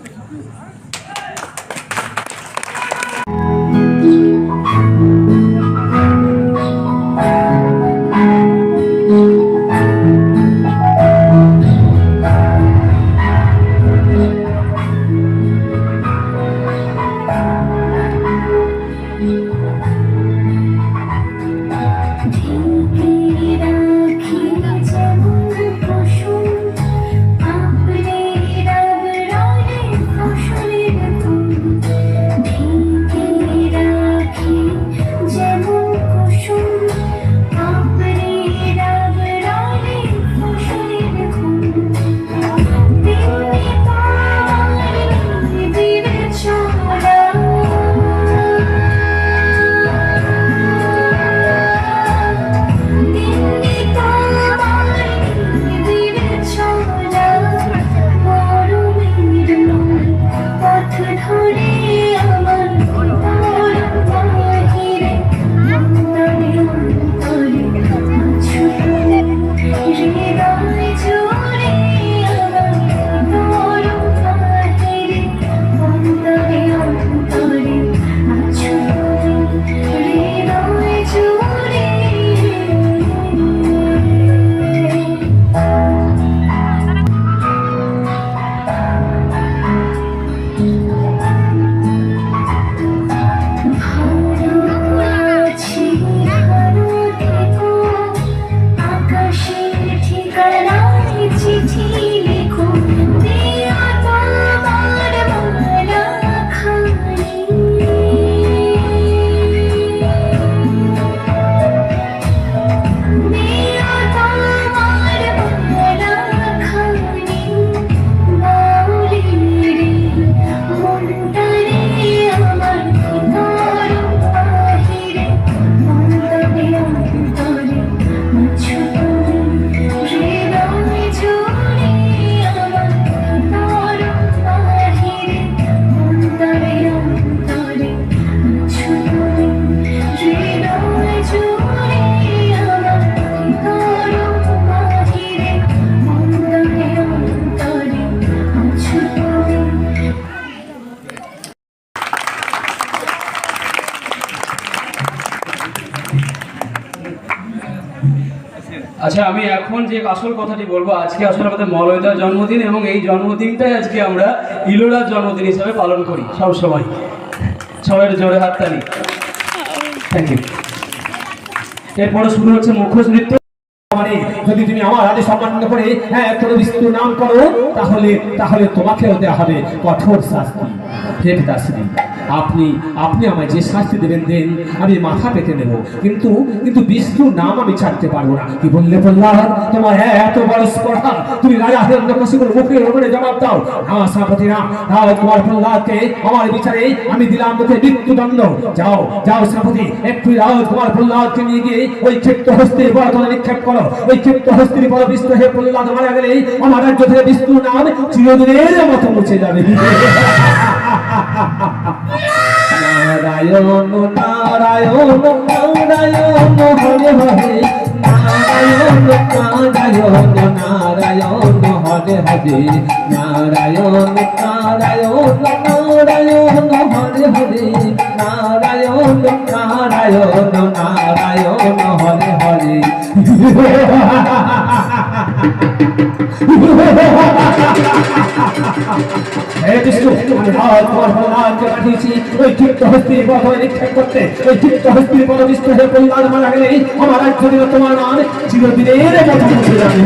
Speaker 8: আপনি রব রয়ে ফসল
Speaker 11: আচ্ছা, আমি এখন যে আসল কথাটি বলবো, আজকে আসলে আমাদের মলয়দার জন্মদিন এবং এই জন্মদিনটাই আজকে আমরা ইলোরার জন্মদিন হিসাবে পালন করি সব সময়। সবাই জোরে হাততালি। Thank you. এরপরে শুরু হচ্ছে মুখোশ নৃত্য।
Speaker 12: যদি তুমি আমার আদেশ অমান্য করে তোর বিষ্ণু নাম করো, তাহলে তাহলে তোমাকেও দেওয়া হবে কঠোর শাস্তি। হে পিতাশ্রী, আপনি আপনি আমায় যে শাস্তি দেবেন দেন, আমি মাথা পেতে নেব, কিন্তু কিন্তু বিষ্ণু নাম আমি ছাড়তে পারবো না। কি বললে প্রহ্লাদ? তোমার এত বড় স্পর্ধা, তুমি রাজা হিরণ্যকশিপুর মুখের ওপরে জবাব দাও। আমার সেনাপতি না, তোমার প্রহ্লাদকে আমার বিচারে আমি দিলাম তোকে মৃত্যুদণ্ড। যাও যাও সেনাপতি, একটু তোমার প্রহ্লাদকে নিয়ে গিয়ে ওই ক্ষিপ্ত হস্তির বরতলে নিক্ষেপ করো। ওই ক্ষিপ্ত হস্তির বড় বিষ্ণু হে প্রহ্লাদ মারা গেলে আমার রাজ্য থেকে বিষ্ণু নাম চিরদিনের মতো মুছে যাবে। নারায়ণ নারায়ণ নারায়ণ হরে হরে, নারায়ণ নারায়ণ নারায়ণ হরে হরে, নারায়ণ নারায়ণ নারায়ণ হরে হরে, নারায়ণ নারায়ণ নারায়ণ হরে হরে। হে বিষ্ণু, আমি তোমার প্রহ্লাদকে পাঠিয়েছি ওই ক্ষিপ্ত হস্তির বরতলে নিক্ষেপ করতে। ওই ক্ষিপ্ত হস্তির বড় বিষ্ণু হে প্রহ্লাদ মারা গেলে আমার রাজ্য থেকে তোমার নাম চিরদিনের মতো মুছে যাবে।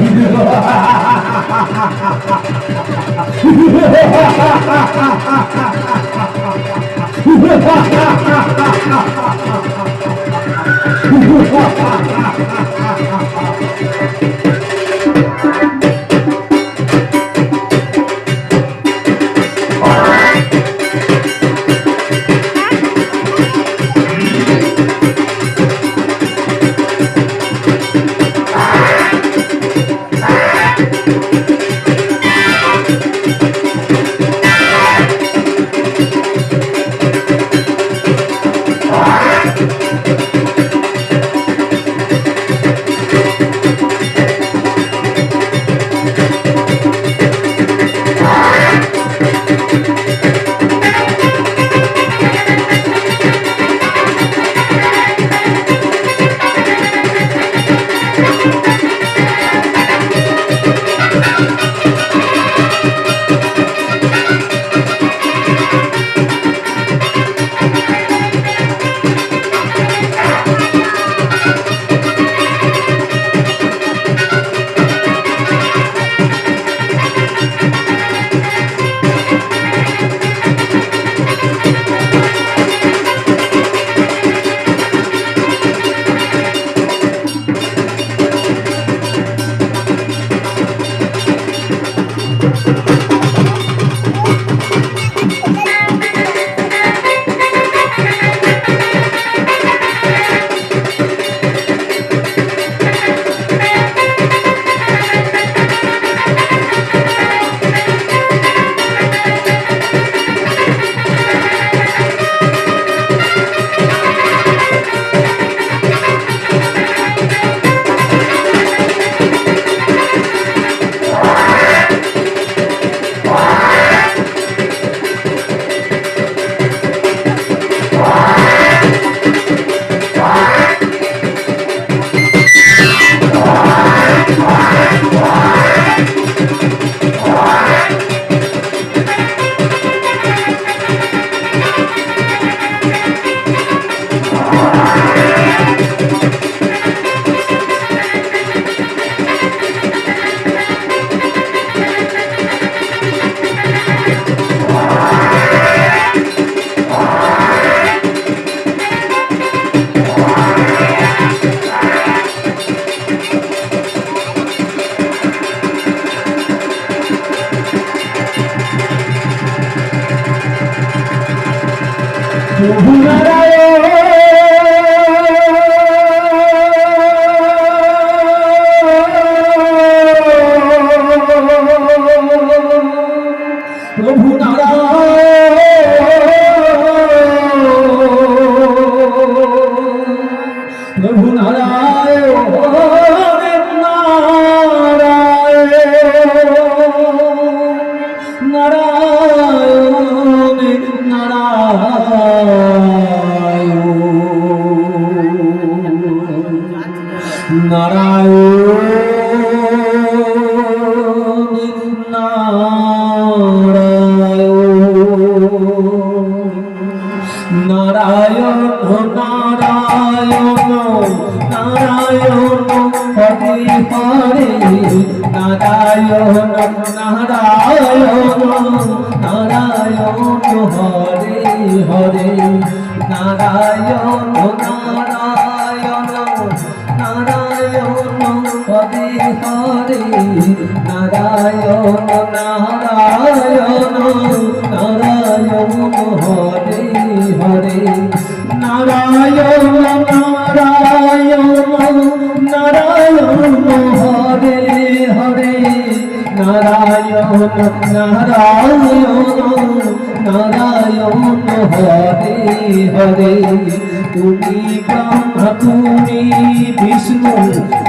Speaker 12: প্রভু নারায়ণ, প্রভু নারায়ণ নারায়ণ নারায়ণ নারায়ণ। নারায়ণ নারায়ণ নারায়ণ হরে হরে নারায়ণ নারায়ণ নারায়ণ হরে হরে নারায়ণ নারায়ণ নারায়ণ হরে হরে নারায়ণ নারায়ণ নারায়ণ হরে হরে নারায়ণ নারায়ণ নারায়ণ হরে হরে তুমি ব্রহ্মা তুমি বিষ্ণু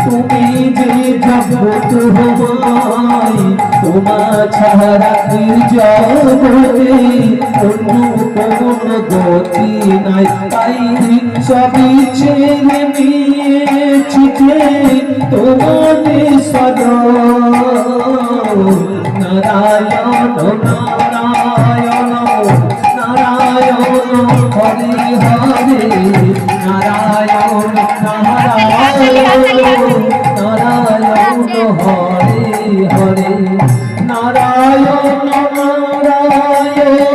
Speaker 12: তুমি যে জগৎ হমাই তোমা ছাড়া জগতে অন্য কোন গতি নাই তাই সবই ছেড়ে নিয়েছি তোমাদের সদয় নারায়ণ নারায়ণ নারায়ণ হরে হরে নারায়ণ নারায়ণ নারায়ণ হরে হরে নারায়ণ নারায়ণ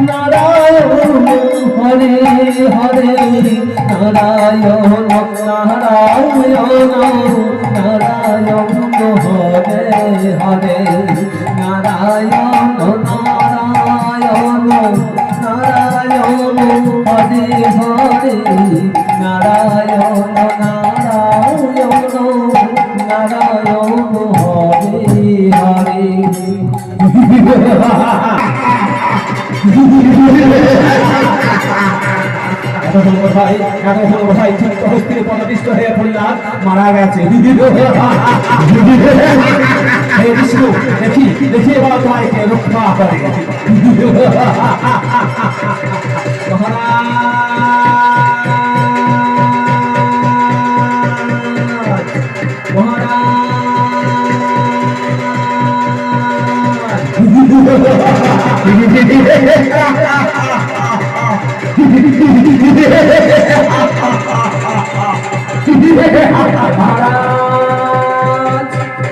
Speaker 12: নারায়ণ হরে হরে নারায়ণ নারায়ণ নারায়ণ হরে হরে নারায়ণ নারায়ণ নারায়ণ হরে হরে নারায়ণ নারায়ণ নারায়ণ হরে হরে মারা গেছে বিষ্ণু দেখি দেখি এবার তোমায় রক্ষা করে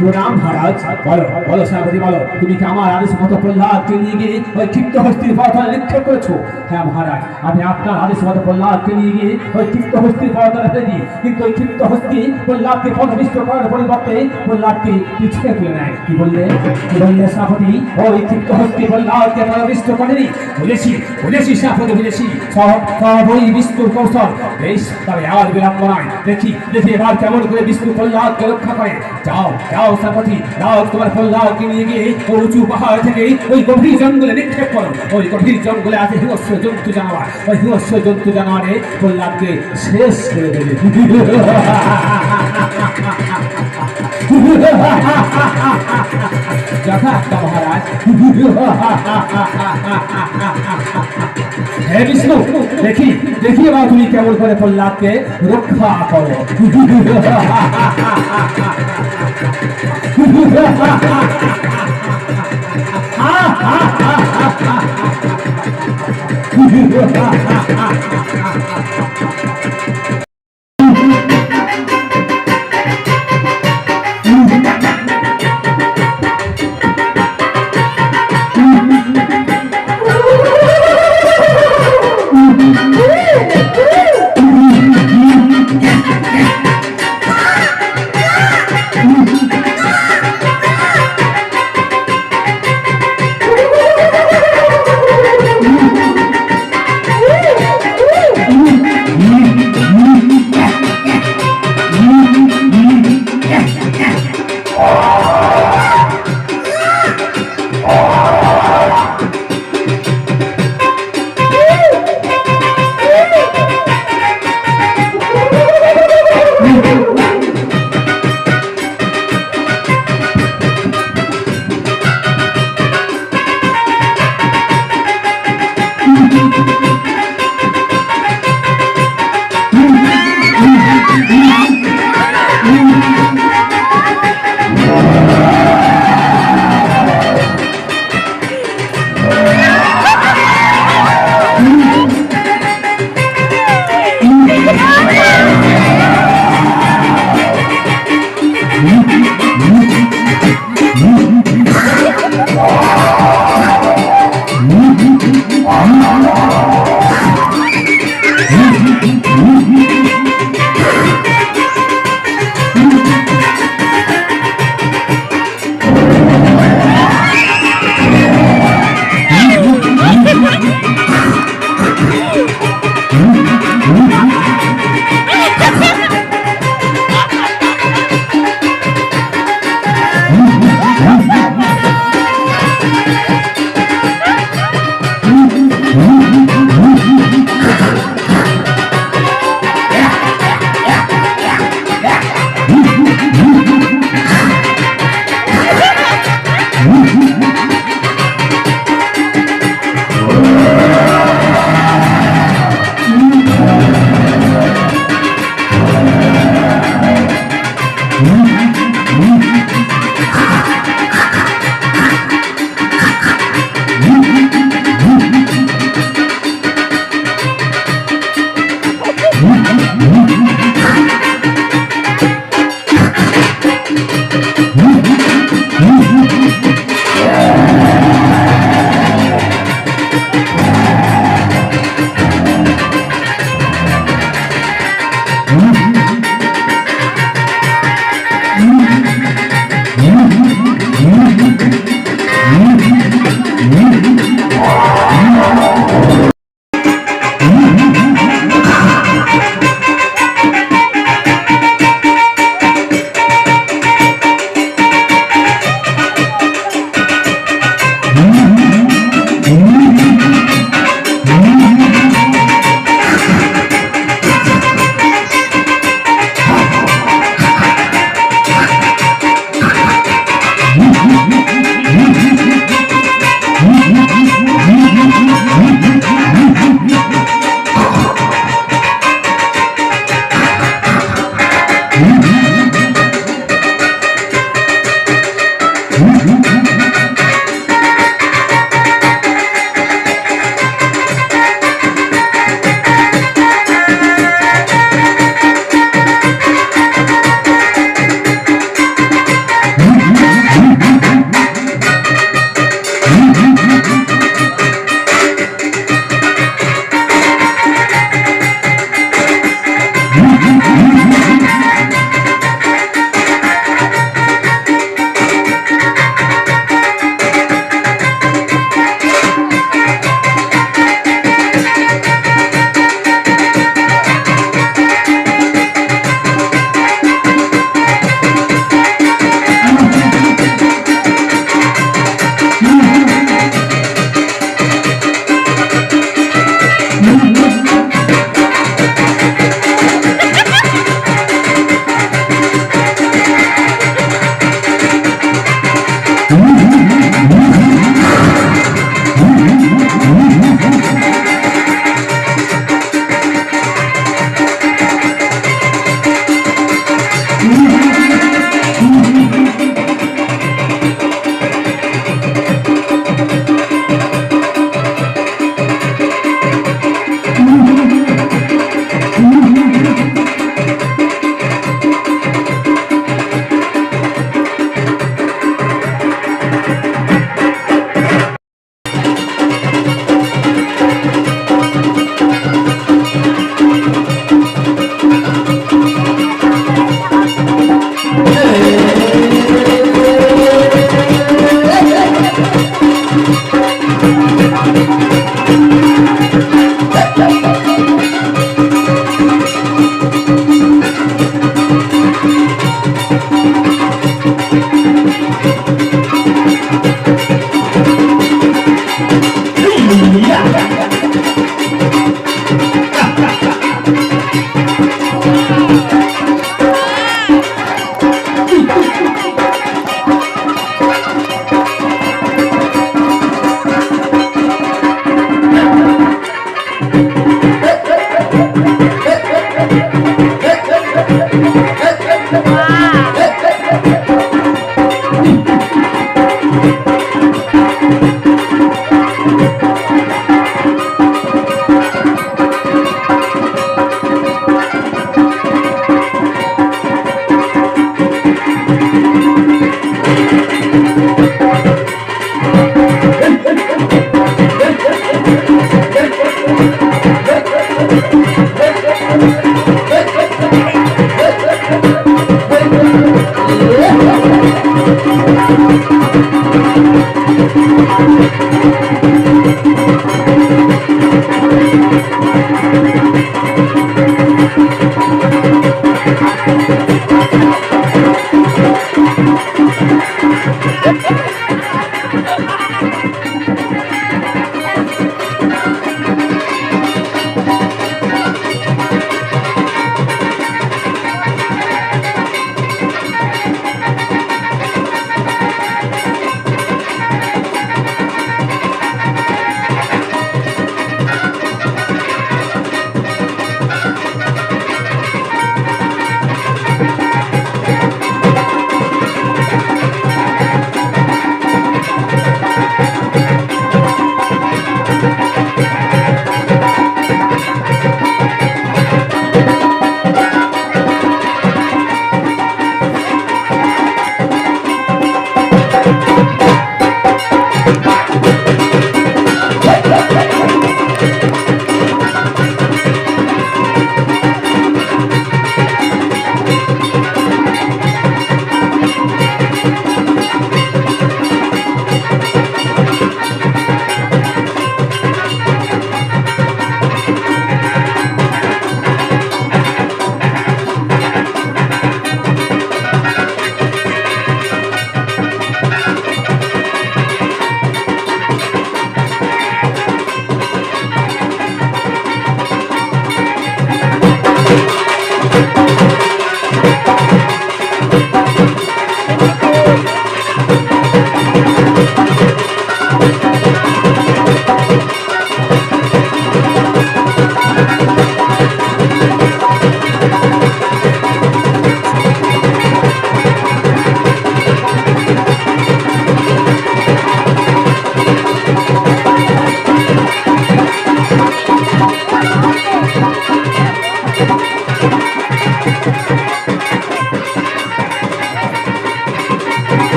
Speaker 12: প্রণাম মহারাজ বলো বলো সেনাপতি বলো তুমি কি আমার আদেশ মতো প্রহ্লাদকে নিয়ে গিয়ে ওই ক্ষিপ্ত হস্তির পর্বতনে নিক্ষেপ করেছো? হ্যাঁ মহারাজ আমি আপনার আদেশ মতো প্রহ্লাদকে নিয়ে গিয়ে ওই ক্ষিপ্ত হস্তির পর্বতনে ফেলে দিই কিন্তু ওই ক্ষিপ্ত হস্তি প্রহ্লাদকে পথভ্রষ্ট করার পরিবর্তে প্রহ্লাদকে পিছিয়ে তুলে নেয়। কি বললে সেনাপতি? ওই ক্ষিপ্ত হস্তি প্রহ্লাদকে পথভ্রষ্ট করেনি। বুঝেছি বুঝেছি সেনাপতি বুঝেছি সব ওই বিষ্ণুর কৌশল। বেশ তবে আর বিলম্ব নয়, দেখি দেখি এবার কেমন করে বিষ্ণু প্রহ্লাদকে রক্ষা করে। যাও যাও সেনাপতি যাও তোমার প্রহ্লাদকে নিয়ে গিয়ে উঁচু পাহাড় থেকে ওই গভীর জঙ্গলে নিক্ষেপ করো। ওই গভীর জঙ্গলে আছে হিংস্র জন্তু জানোয়ার, ওই হিংস্র জন্তু জানোয়ারে প্রহ্লাদকে শেষ করে দেবে। যথার্থ মহারাজ। হে বিষ্ণু দেখি দেখি এবার তুমি কেমন করে প্রহ্লাদকে রক্ষা করো।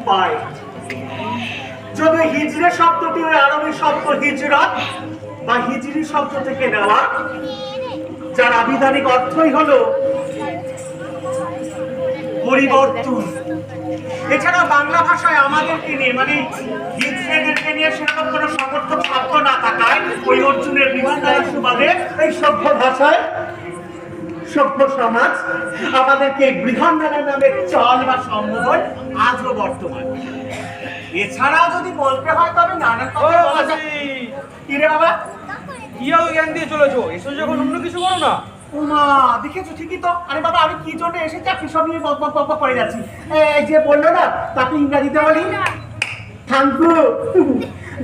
Speaker 13: পায়। যদি হিজরে শব্দটি ওই আরবি শব্দ হিজরত বা হিজরি শব্দ থেকে নেওয়া, যার আবিধানিক অর্থই হলো পরিবর্তন। এছাড়া বাংলা ভাষায় আমাদেরকে নিয়ে মানে হিজড়েদেরকে নিয়ে সেরকম কোনো সমর্থক শব্দ না থাকায় ওই অর্জুনের বিমান দ্বারা সুবাদে এই সভ্য ভাষায় সভ্য সমাজ আমাদেরকে বৃহন্নলা নামের চল বা সম্বোধন আজও বর্তমান। এছাড়া যদি বলতে হয় তবে নানা কথা বলা যায়। কি রে বাবা,
Speaker 11: কি জ্ঞান দিয়ে চলেছো? এসো যখন অন্য কিছু করো না।
Speaker 13: উমা দেখেছো ঠিকই তো। আরে বাবা, আমি কি জন্য এসেছি আপনি সব নিয়ে বক বক করে যাচ্ছি। এই যে বললো না তাকে ইংরাজিতে বলি থ্যাংকু।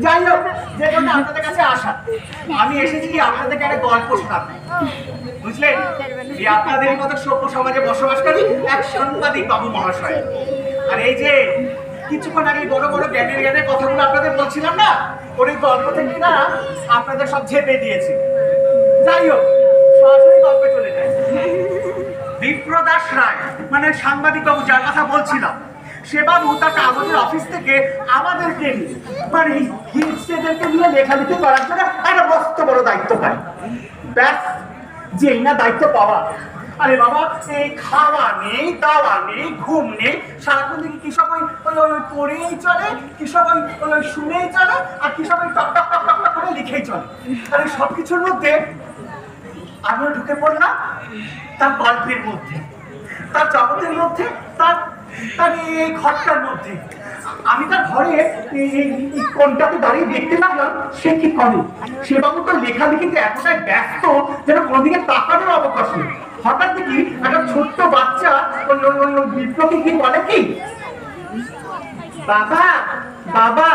Speaker 13: যাই হোক, যে জন্য আপনাদের কাছে আসা, আমি এসেছি আপনাদেরকে একটা গল্প শোনাতে, বুঝলেন? এই আপনাদের মতো সভ্য সমাজে বসবাসকারী এক সাংবাদিক বাবু মহাশয়। আর এই যে কিছুক্ষণ আগে বড় বড় জ্ঞানের কথাগুলো আপনাদের বলছিলাম না, ওর এই গল্প থেকে না আপনাদের সব ঝেপে দিয়েছি। যাই হোক, সরাসরি গল্পে চলে যায়। বিপ্রদাস রায় মানে সাংবাদিক বাবু যার কথা বলছিলাম, সে বাবু তার কাগজের অফিস থেকে আমাদেরকে নিয়ে মানে হিজড়েদেরকে নিয়ে লেখালেখি করার জন্য একটা মস্ত বড় দায়িত্ব পায়। ব্যাস, যেই না দায়িত্ব পাওয়া, আরে বাবা এই খাওয়া নেই, দাওয়া নেই, ঘুম নেই, সারাক্ষণ থেকে কি সব ওই পড়েই চলে, কি সব ওই শুনেই চলে, আর কি সব ওই টক টক টক টক করে লিখেই চলে। আর এই সব কিছুর মধ্যে আমিও ঢুকে পড়লাম তার গল্পের মধ্যে, তার জগতের মধ্যে, তার এই ঘরটার মধ্যে। আমি তার ঘরে কোনটাতে দাঁড়িয়ে দেখতে লাগলাম সে কি করে। সে বাবু তো লেখালেখিতে এতটাই ব্যস্ত যেন কোনদিকে তাকানোর অবকাশ নেই। হঠাৎ দেখি একটা ছোট্ট বাচ্চা বিপ্লবী কি বলে কি, বাবা বাবা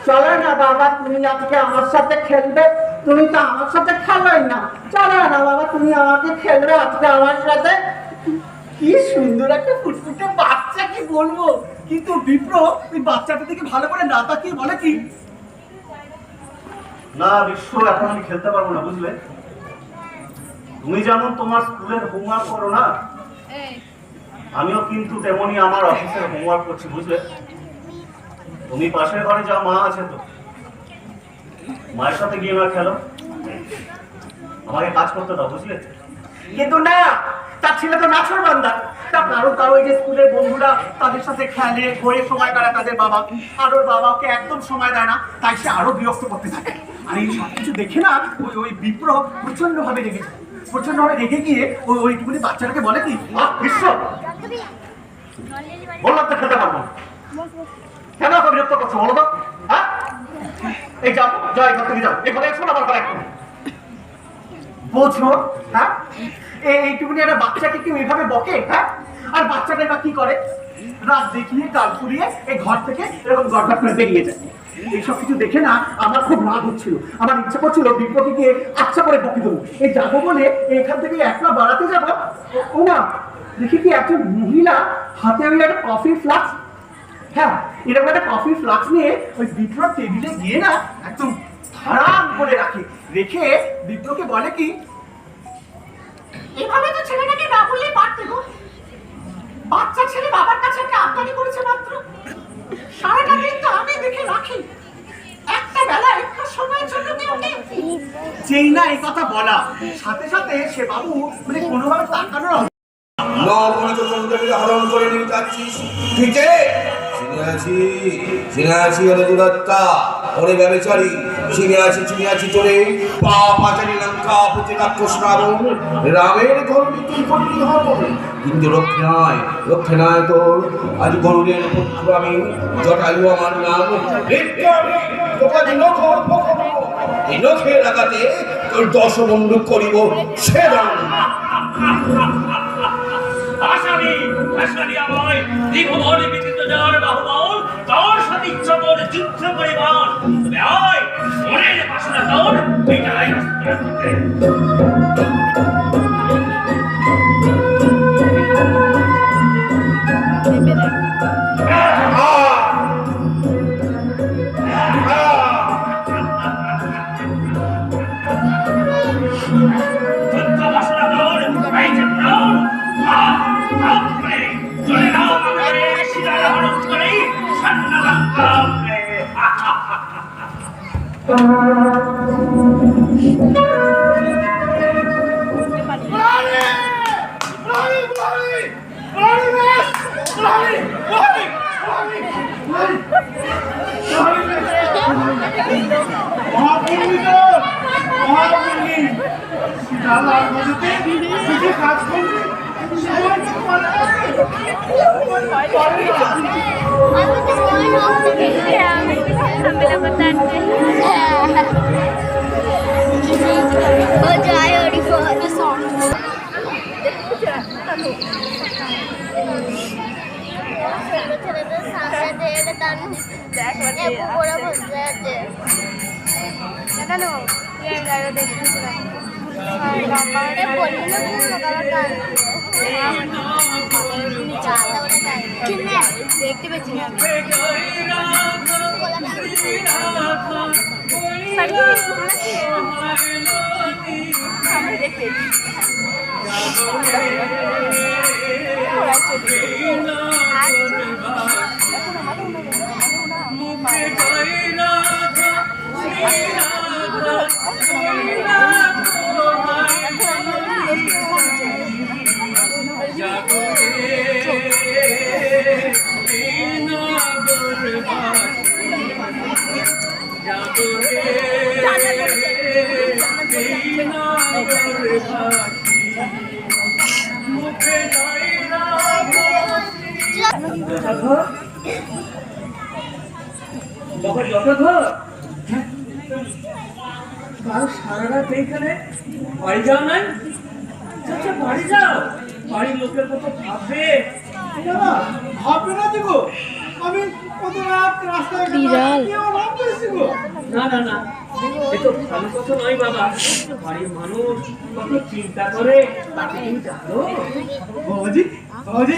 Speaker 13: চলো না বাবা, তুমি আজকে আমার সাথে খেলবে, তুমি তো আমার সাথে খেলোই না, চলো না বাবা তুমি আমাকে খেলবে আজকে আমার সাথে। কি সুন্দর একটা ফুটফুটে বাচ্চা, কি বলবো। কিন্তু বিপ্র ওই বাচ্চাটা থেকে ভালো করে না তাকিয়ে বলে কি, না বিশ্ব এখন আমি খেলতে পারবো না, বুঝলে? তুমি যেমন তোমার স্কুলের হোমওয়ার্ক করো না, আমিও কিন্তু তেমনি আমার অফিসের হোমওয়ার্ক করছি, বুঝলে? তুমি পাশের ঘরে যা মা আছে তো, মায়ের সাথে গিয়ে মা খেলো, আমাকে কাজ করতে দাও, বুঝলে? কিন্তু না, তার ছেলে তো নাছর বান্দা, তার কারো এই যে স্কুলের বন্ধুরা তাদের সাথে খেলে, ঘরে সময় কাটায় তাদের বাবা, আর ওর বাবাকে একদম সময় দেয় না, তাই সে আরো বিরক্ত করতে থাকে। আর এই সব কিছু দেখে না ওই বিপ্র প্রচন্ড ভাবে রেগে যায়। প্রচন্ড ভাবে রেগে গিয়ে ওইটুকুনি বাচ্চাটাকে বলে কি, বিশ্ব বললাম তো খেতে পারবো, কেন ওকে বিরক্ত করছো বলো তো? হ্যাঁ, এই যাও যাও, এখান থেকে যাও, এখানে এসো না আমার ঘরে একটু বোঝো। হ্যাঁ, এইটুকুনি একটা বাচ্চাকে কেউ এইভাবে বকে? হ্যাঁ, আর বাচ্চাটা এবার কি করে, রাত দেখিয়ে কাল ফুরিয়ে এই ঘর থেকে এরকম গড়গড় করে বেরিয়ে যায়। এইসব কিছু দেখে না আমার খুব রাগ হচ্ছিল, আমার ইচ্ছা করছিল বিপ্লবীকে গিয়ে আচ্ছা করে বকে দেবো। এই যাবো বলে এখান থেকে একলা বাড়াতে যাবো, ও না দেখি কি একজন মহিলা হাতে ওই একটা কফির ফ্লাক্স, হ্যাঁ এরকম একটা কফির ফ্লাক্স নিয়ে ওই বিপ্লব টেবিলে গিয়ে না একদম হারাম করে রেখে বিপ্লবকে বলে কি,
Speaker 9: এভাবে তো ছেলেটাকে না বললেই পারতে গো। বাচ্চা ছেলে বাবার কাছে একটা আবদারি করেছে মাত্র, সারাটা দিন তো আমি দেখে রাখি, একটা বেলা একটা সময়ের জন্য কি ওকে।
Speaker 13: যেই না এই কথা বলা সাথে সাথে সে বাবু মানে কোনোভাবে তাকানোর
Speaker 3: হরণ করে নিয়ে যাচ্ছিস, ঠিক আছে? ওরে ব্যবচারী, চিনে আছি তোরে, পাপাচারী লঙ্কা প্রতি রাক্ষস রাবণ, রামের ধর্মে তুই করবি হরণ, কিন্তু রক্ষে নয় তোর। আজ গরুরের পুত্র আমি, জটায়ু আমার নাম, এই নখের আঘাতে তোর দশমণ্ডুক করিব সেদন।
Speaker 11: আশানি আমায় দীর্ঘমণি বিচিত্র যার বাহুবল, তোর সাথে ইচ্ছা তোর যুদ্ধ করিবার, তবে আয় মনের বাসনা তোর মিটাই
Speaker 9: দেখতে পেয়েছি
Speaker 11: সারা রাত এইখানে বাড়ি যাও নাই? আচ্ছা বাড়ি যাও, বাড়ির লোকের কত ভাববে।
Speaker 13: ভাববে না দেবো আমি কত রাত রাস্তায়
Speaker 11: না না না, এ তো ভালো কথা নয় বাবা। বাড়ির মানুষ কত চিন্তা করে, তাকে তুমি জানো?
Speaker 13: বাবাজি বাবাজি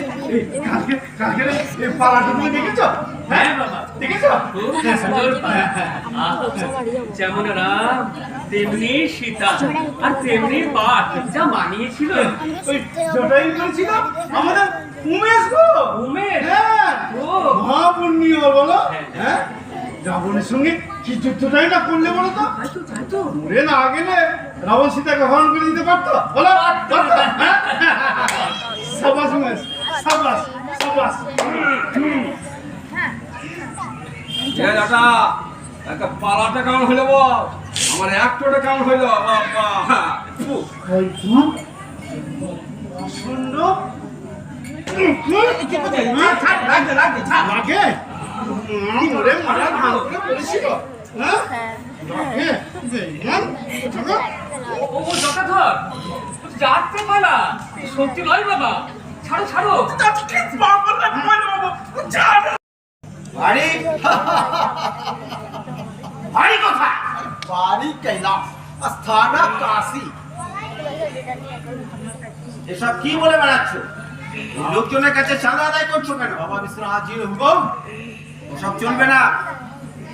Speaker 13: কালকে কালকে এই পালাটা তুমি দেখেছো?
Speaker 11: হ্যাঁ বাবা
Speaker 13: দেখেছো?
Speaker 11: যেমন রাম তেমনি সীতা আর তেমনি পাঠ যা মানিয়েছিল।
Speaker 13: ওই জটাই করেছিল আমাদের উমেশ গো।
Speaker 11: উমেশ?
Speaker 13: হ্যাঁ
Speaker 11: ও
Speaker 13: মহাপুণ্যি বলো। হ্যাঁ রাবণের সঙ্গে কি যুদ্ধটাই না করলে বলো তো? মরে না গেলে রাবণ সীতাকে হরণ করে দিতে পারতো বলো? সাবাস উমেশ, সাবাস সাবাস।
Speaker 3: একটা পালাটা কেমন হইলো বল? আমার একটাটা কেমন হইলো?
Speaker 13: সুন্দর
Speaker 11: যাত্রা পালা সত্যি নয় বাবা, ছাড়ো ছাড়ো।
Speaker 10: বাড়ি বাড়ি কোথায়?
Speaker 13: বাড়ি কৈলাস, স্থানা কাশী।
Speaker 10: এসব কি বলে বেড়াচ্ছ? লোকজনের কাছে চাঁদা আদায় করছো কেন?
Speaker 13: বাবা বিশ্বনাথজির হুকুম।
Speaker 10: ওসব চলবে না,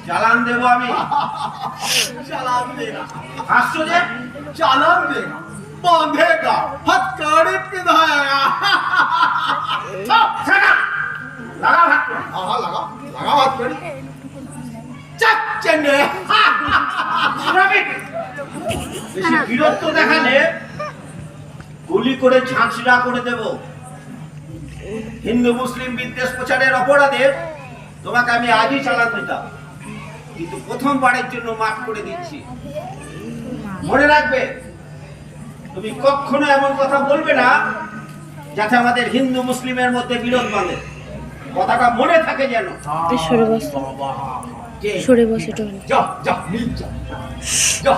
Speaker 10: চালান দেবো আমি।
Speaker 13: চালান দেगा,
Speaker 10: আসছো যে
Speaker 13: चालान देगा, बांधेगा, हथकड़ी पिधाएगा।
Speaker 10: লাগাও হাত।
Speaker 13: हाँ लगाओ लगाओ हथकड़ी। चक चंडे।
Speaker 10: বেশি বীরত্ব দেখালে গুলি করে ঝাঁঝরা করে দেব। হিন্দু মুসলিম বিদ্বেষ প্রচারের অপরাধে তোমাকে আমি আজই চালান দিতাম, কিন্তু প্রথমবারের জন্য মাফ করে দিচ্ছি। মনে রাখবে, তুমি কখনো এমন কথা বলবে না যাতে আমাদের হিন্দু মুসলিমের মধ্যে বিরোধ বাঁধে। কথাটা মনে থাকে যেন।
Speaker 13: সরে বস, সরে বস। এটা যা যা মিল যা যা।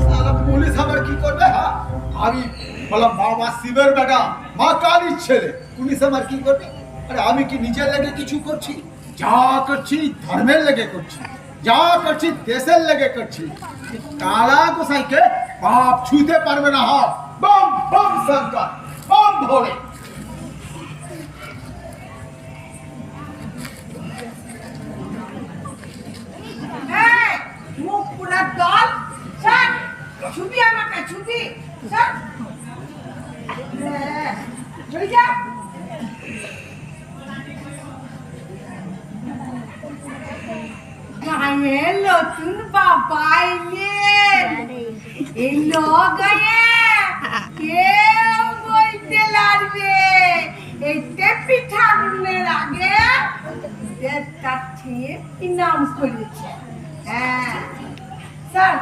Speaker 13: সারা পুলিশ আমার কি করবে? হ্যাঁ আমি বললাম বাবা শিবের বেটা, মা কালীর ছেলে, পুলিশ আমার কি করবে? আরে আমি কি নিজের লেগে কিছু করছি? যা করছি ধর্মের লেগে করছি, যা করছি দেশের লেগে করছি। কালা গোসাইকে পাপ ছুঁতে পারবে না। হ্যাঁ বম বম শঙ্কর, বম ভোলে।
Speaker 9: মুখ পুরা দল স্যার, ছুটি আমাকে ছুটি স্যার। চলে যা।
Speaker 8: মায়ের নতুন বাবা এলেন এই লগায়ে কেউ বলতে লাগবে এইতে পিঠাগুলোর আগে দেড়টা ঠিক ইনাউন্স করেছে। হ্যাঁ স্যার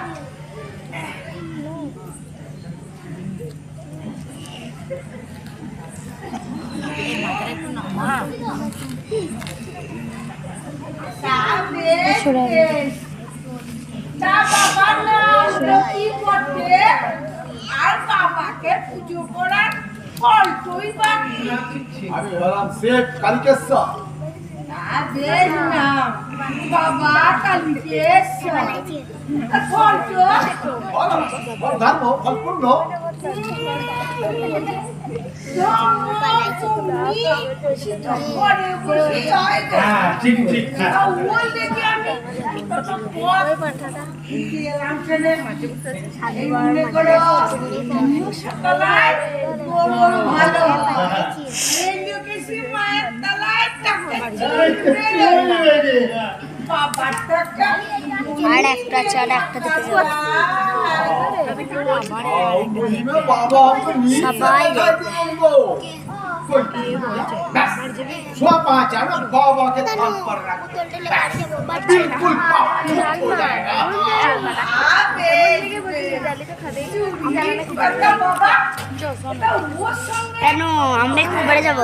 Speaker 8: আর বাবাকে পুজো করার ফলটুই বাকি।
Speaker 13: আমি বললাম শেখ কালিকেশ্বর।
Speaker 8: বেশ না বাবা কালিকেশ্বর ফলটো
Speaker 13: ধর্ম ফলপূর্ণ ঠিক ঠিক
Speaker 8: আর একটা চল একটা দিকে
Speaker 13: বাবা সবাই সোয়া পাঁচ আর বাবাকে থাম पर रख बिल्कुल
Speaker 8: কেন আমরা একটু বেড়ে যাবো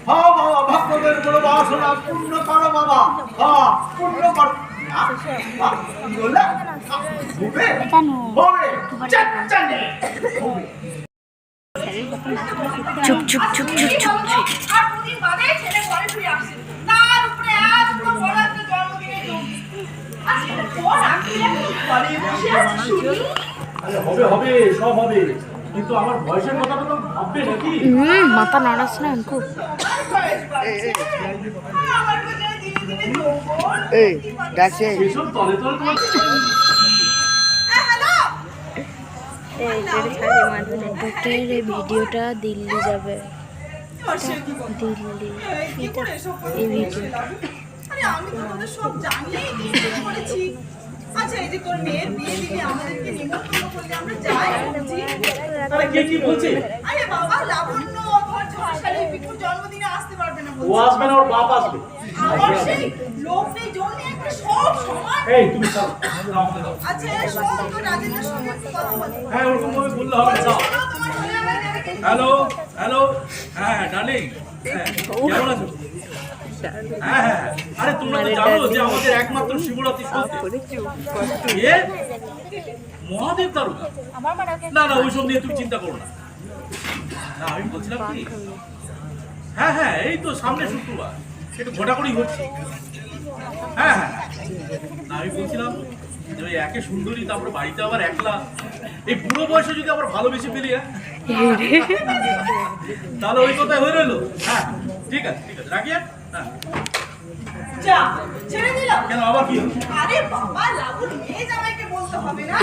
Speaker 13: হ্যাঁ বাবা ভক্তদের বড় বাসনা পূর্ণ করো বাবা। হ্যাঁ পূর্ণ করো।
Speaker 8: চুপ চুপ চুপ চুপ চুপ
Speaker 12: হবে হবে সব হবে, কিন্তু আমার বয়সের কথা তো ভাববে নাকি?
Speaker 8: মাথা নাড়াস না অঙ্কু।
Speaker 14: ভিডিওটা দিল্লি যাবে, দিল্লি এই ভিডিওটা
Speaker 9: আমি তো তোদের সব জানিয়ে করেছি। আচ্ছা এই যে তোর মেয়ের বিয়ে দিবি আমাদেরকে নিমন্ত্রণ করলে আমরা যাই বুঝি।
Speaker 12: আরে কে কি বলছে?
Speaker 9: আরে বাবা লাবণ্য ওর ঝড়শালী পিকুর জন্মদিনে আসতে পারবে না বলছে।
Speaker 12: ও আসবে না, ওর বাপ আসবে।
Speaker 9: আমার সেই লোক নেই জন্য একটা সব সমান।
Speaker 12: এই তুমি চল।
Speaker 9: আচ্ছা সব তো রাজেন্দ্র সঙ্গে কথা বল।
Speaker 12: হ্যাঁ ওরকম ভাবে বললে হবে না। হ্যালো হ্যালো, হ্যাঁ ডার্লিং, কেমন আছো? হ্যাঁ হ্যাঁ, আরে তোমরা তো জানো যে আমাদের একমাত্র শিবরাত্রি মহাদেব দারুকা। না না ওইসব নিয়ে তুমি চিন্তা করো না। না আমি বলছিলাম কি, হ্যাঁ হ্যাঁ এই তো সামনে শুক্রবার একটু ঘোটাঘুটি হচ্ছে। হ্যাঁ হ্যাঁ না আমি বলছিলাম যে ওই একে সুন্দরী, তারপরে বাড়িতে আবার একলা, এই বুড়ো বয়সে যদি আবার ভালোবেসে ফেলি তাহলে ওই কথাই হয়ে রইলো। হ্যাঁ ঠিক আছে ঠিক আছে, রাখি। হ্যাঁ
Speaker 9: যা ছেড়ে দিলাম।
Speaker 12: কেন আবার কি?
Speaker 9: আরে বাবা লাবুর মেয়ে জামাইকে বলতে হবে না।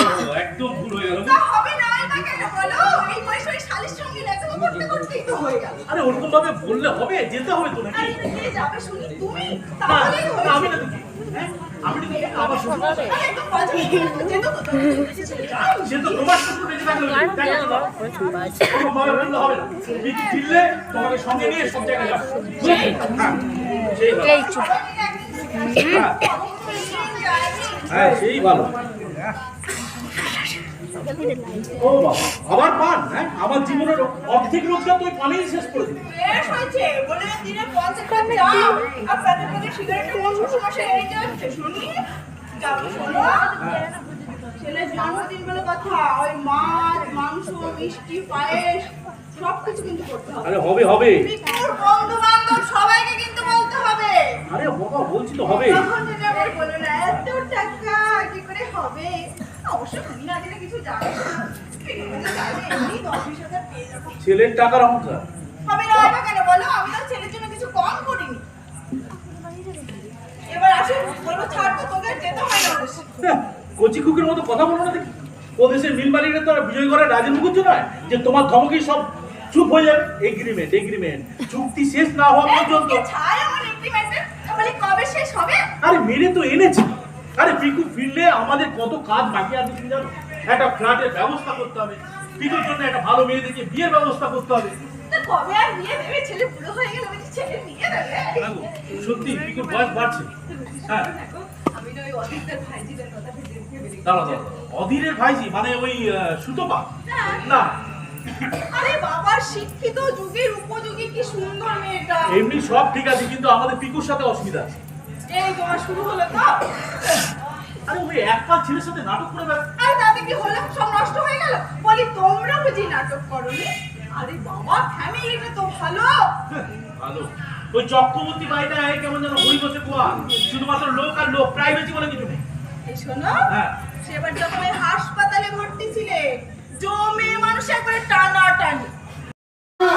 Speaker 12: একদম ভুল হয়ে গেল।
Speaker 9: তা হবে না এটা কেন বলো? এই বয়সে ওই শালির সঙ্গে দেখা করতে করতেই তো হয়ে গেল।
Speaker 12: আরে ওরকম ভাবে বললে হবে? যেতে হবে তো নাকি?
Speaker 9: আরে কে যাবে শুনি তুমি? তাহলেই হয়ে
Speaker 12: আমি না তো কি? হ্যাঁ আমি তো আবার শুনবো।
Speaker 9: আরে একটু বাজে যেত তো
Speaker 12: সে তো তোমার শুনতে বেঁচে থাকলো। ওরকম ভাবে বললে হবে না। বিটি ফিরলে তোমাকে সঙ্গে নিয়ে সব জায়গায় যাবো। হ্যাঁ সেই ভালো। হ্যাঁ সেই ভালো। ও বাবা আবার পান? হ্যাঁ আমার জীবনের অর্ধেক রোজগার তো ওই পানেই শেষ করে দিল।
Speaker 9: বেশ হয়েছে বলে দিনে 50 টাকা দাও আর তাদের মধ্যে সিগারেটের কোন সমস্যা এই যাচ্ছে শুনি যাও শোনো ছেলে জন্মদিন বলে কথা ওই মাছ মাংস মিষ্টি পায়েস সবকিছু কিন্তু করতে হবে।
Speaker 12: আরে হবে হবে।
Speaker 9: তোর বন্ধু বান্ধব সবাইকে কিন্তু বলতে হবে।
Speaker 12: আরে বাবা বলছি তো হবে।
Speaker 9: তখন যদি আবার বলে না এত টাকা কি করে হবে? অবশ্য তুমি না দিলে কিছু যাবে না।
Speaker 12: ছেলের টাকার অঙ্ক
Speaker 9: হবে না এটা কেন বলো? আমি তো ছেলের জন্য কিছু কম এবার আসি বলবো ছাড় তো তোকে যেতে হয় না ওদের সাথে।
Speaker 11: কচি কুকির মতো কথা বলো না দেখি। ও দেশের মিল মালিকরা তো আর বিজয় করার রাজের মুখুজ্জ নয় যে তোমার ধমকেই সব চুপ হয়ে যাবে। এগ্রিমেন্ট চুক্তি শেষ না হওয়া পর্যন্ত।
Speaker 9: ছাড় আমার এগ্রিমেন্টে বলি কবে শেষ হবে?
Speaker 11: আরে মেরে তো এনেছি। আরে পিকু ফিরলে আমাদের কত কাজ বাকি আছে তুমি জানো। একটা ফ্ল্যাটের ব্যবস্থা করতে হবে, পিকুর জন্য একটা ভালো মেয়ে দেখে বিয়ের ব্যবস্থা করতে হবে।
Speaker 9: তো কবে আর বিয়ে দেবে? ছেলে বুড়ো হয়ে গেলে বলছি ছেলে বিয়ে দেবে।
Speaker 11: দেখো, সত্যি পিকুর বয়স বাড়ছে। হ্যাঁ
Speaker 9: আমি না ওই অদিতের ভাইজিদের কথা ভেবে
Speaker 11: দাঁড়া অধীরের ভাইজি মানে ওই সুতপা না।
Speaker 9: আরে বাবার শিক্ষিত যুগের উপযোগী কি সুন্দর মেয়েটা।
Speaker 11: এমনি সব ঠিক আছে কিন্তু আমাদের পিকুর সাথে অসুবিধা আছে।
Speaker 9: এই তোমার শুরু হলো তো?
Speaker 11: আরে ওই একবার ছেলের সাথে নাটক করে বেড়ায়।
Speaker 9: আরে তাতে কি হলো? সব নষ্ট হয়ে গেল? বলি তোমরা বুঝি নাটক করোনি? আরে বাবা ফ্যামিলিটা তো ভালো।
Speaker 11: ভালো ওই চক্রবর্তী বাড়িটা কেমন যেন হই বসে কোয়া, শুধুমাত্র লোক আর লোক, প্রাইভেসি বলে কিছু নেই।
Speaker 9: এই শোনো,
Speaker 11: হ্যাঁ
Speaker 9: সেবার যখন ওই হাসপাতালে ভর্তি ছিলে জমে মানুষ একবারে টানাটানি।
Speaker 13: না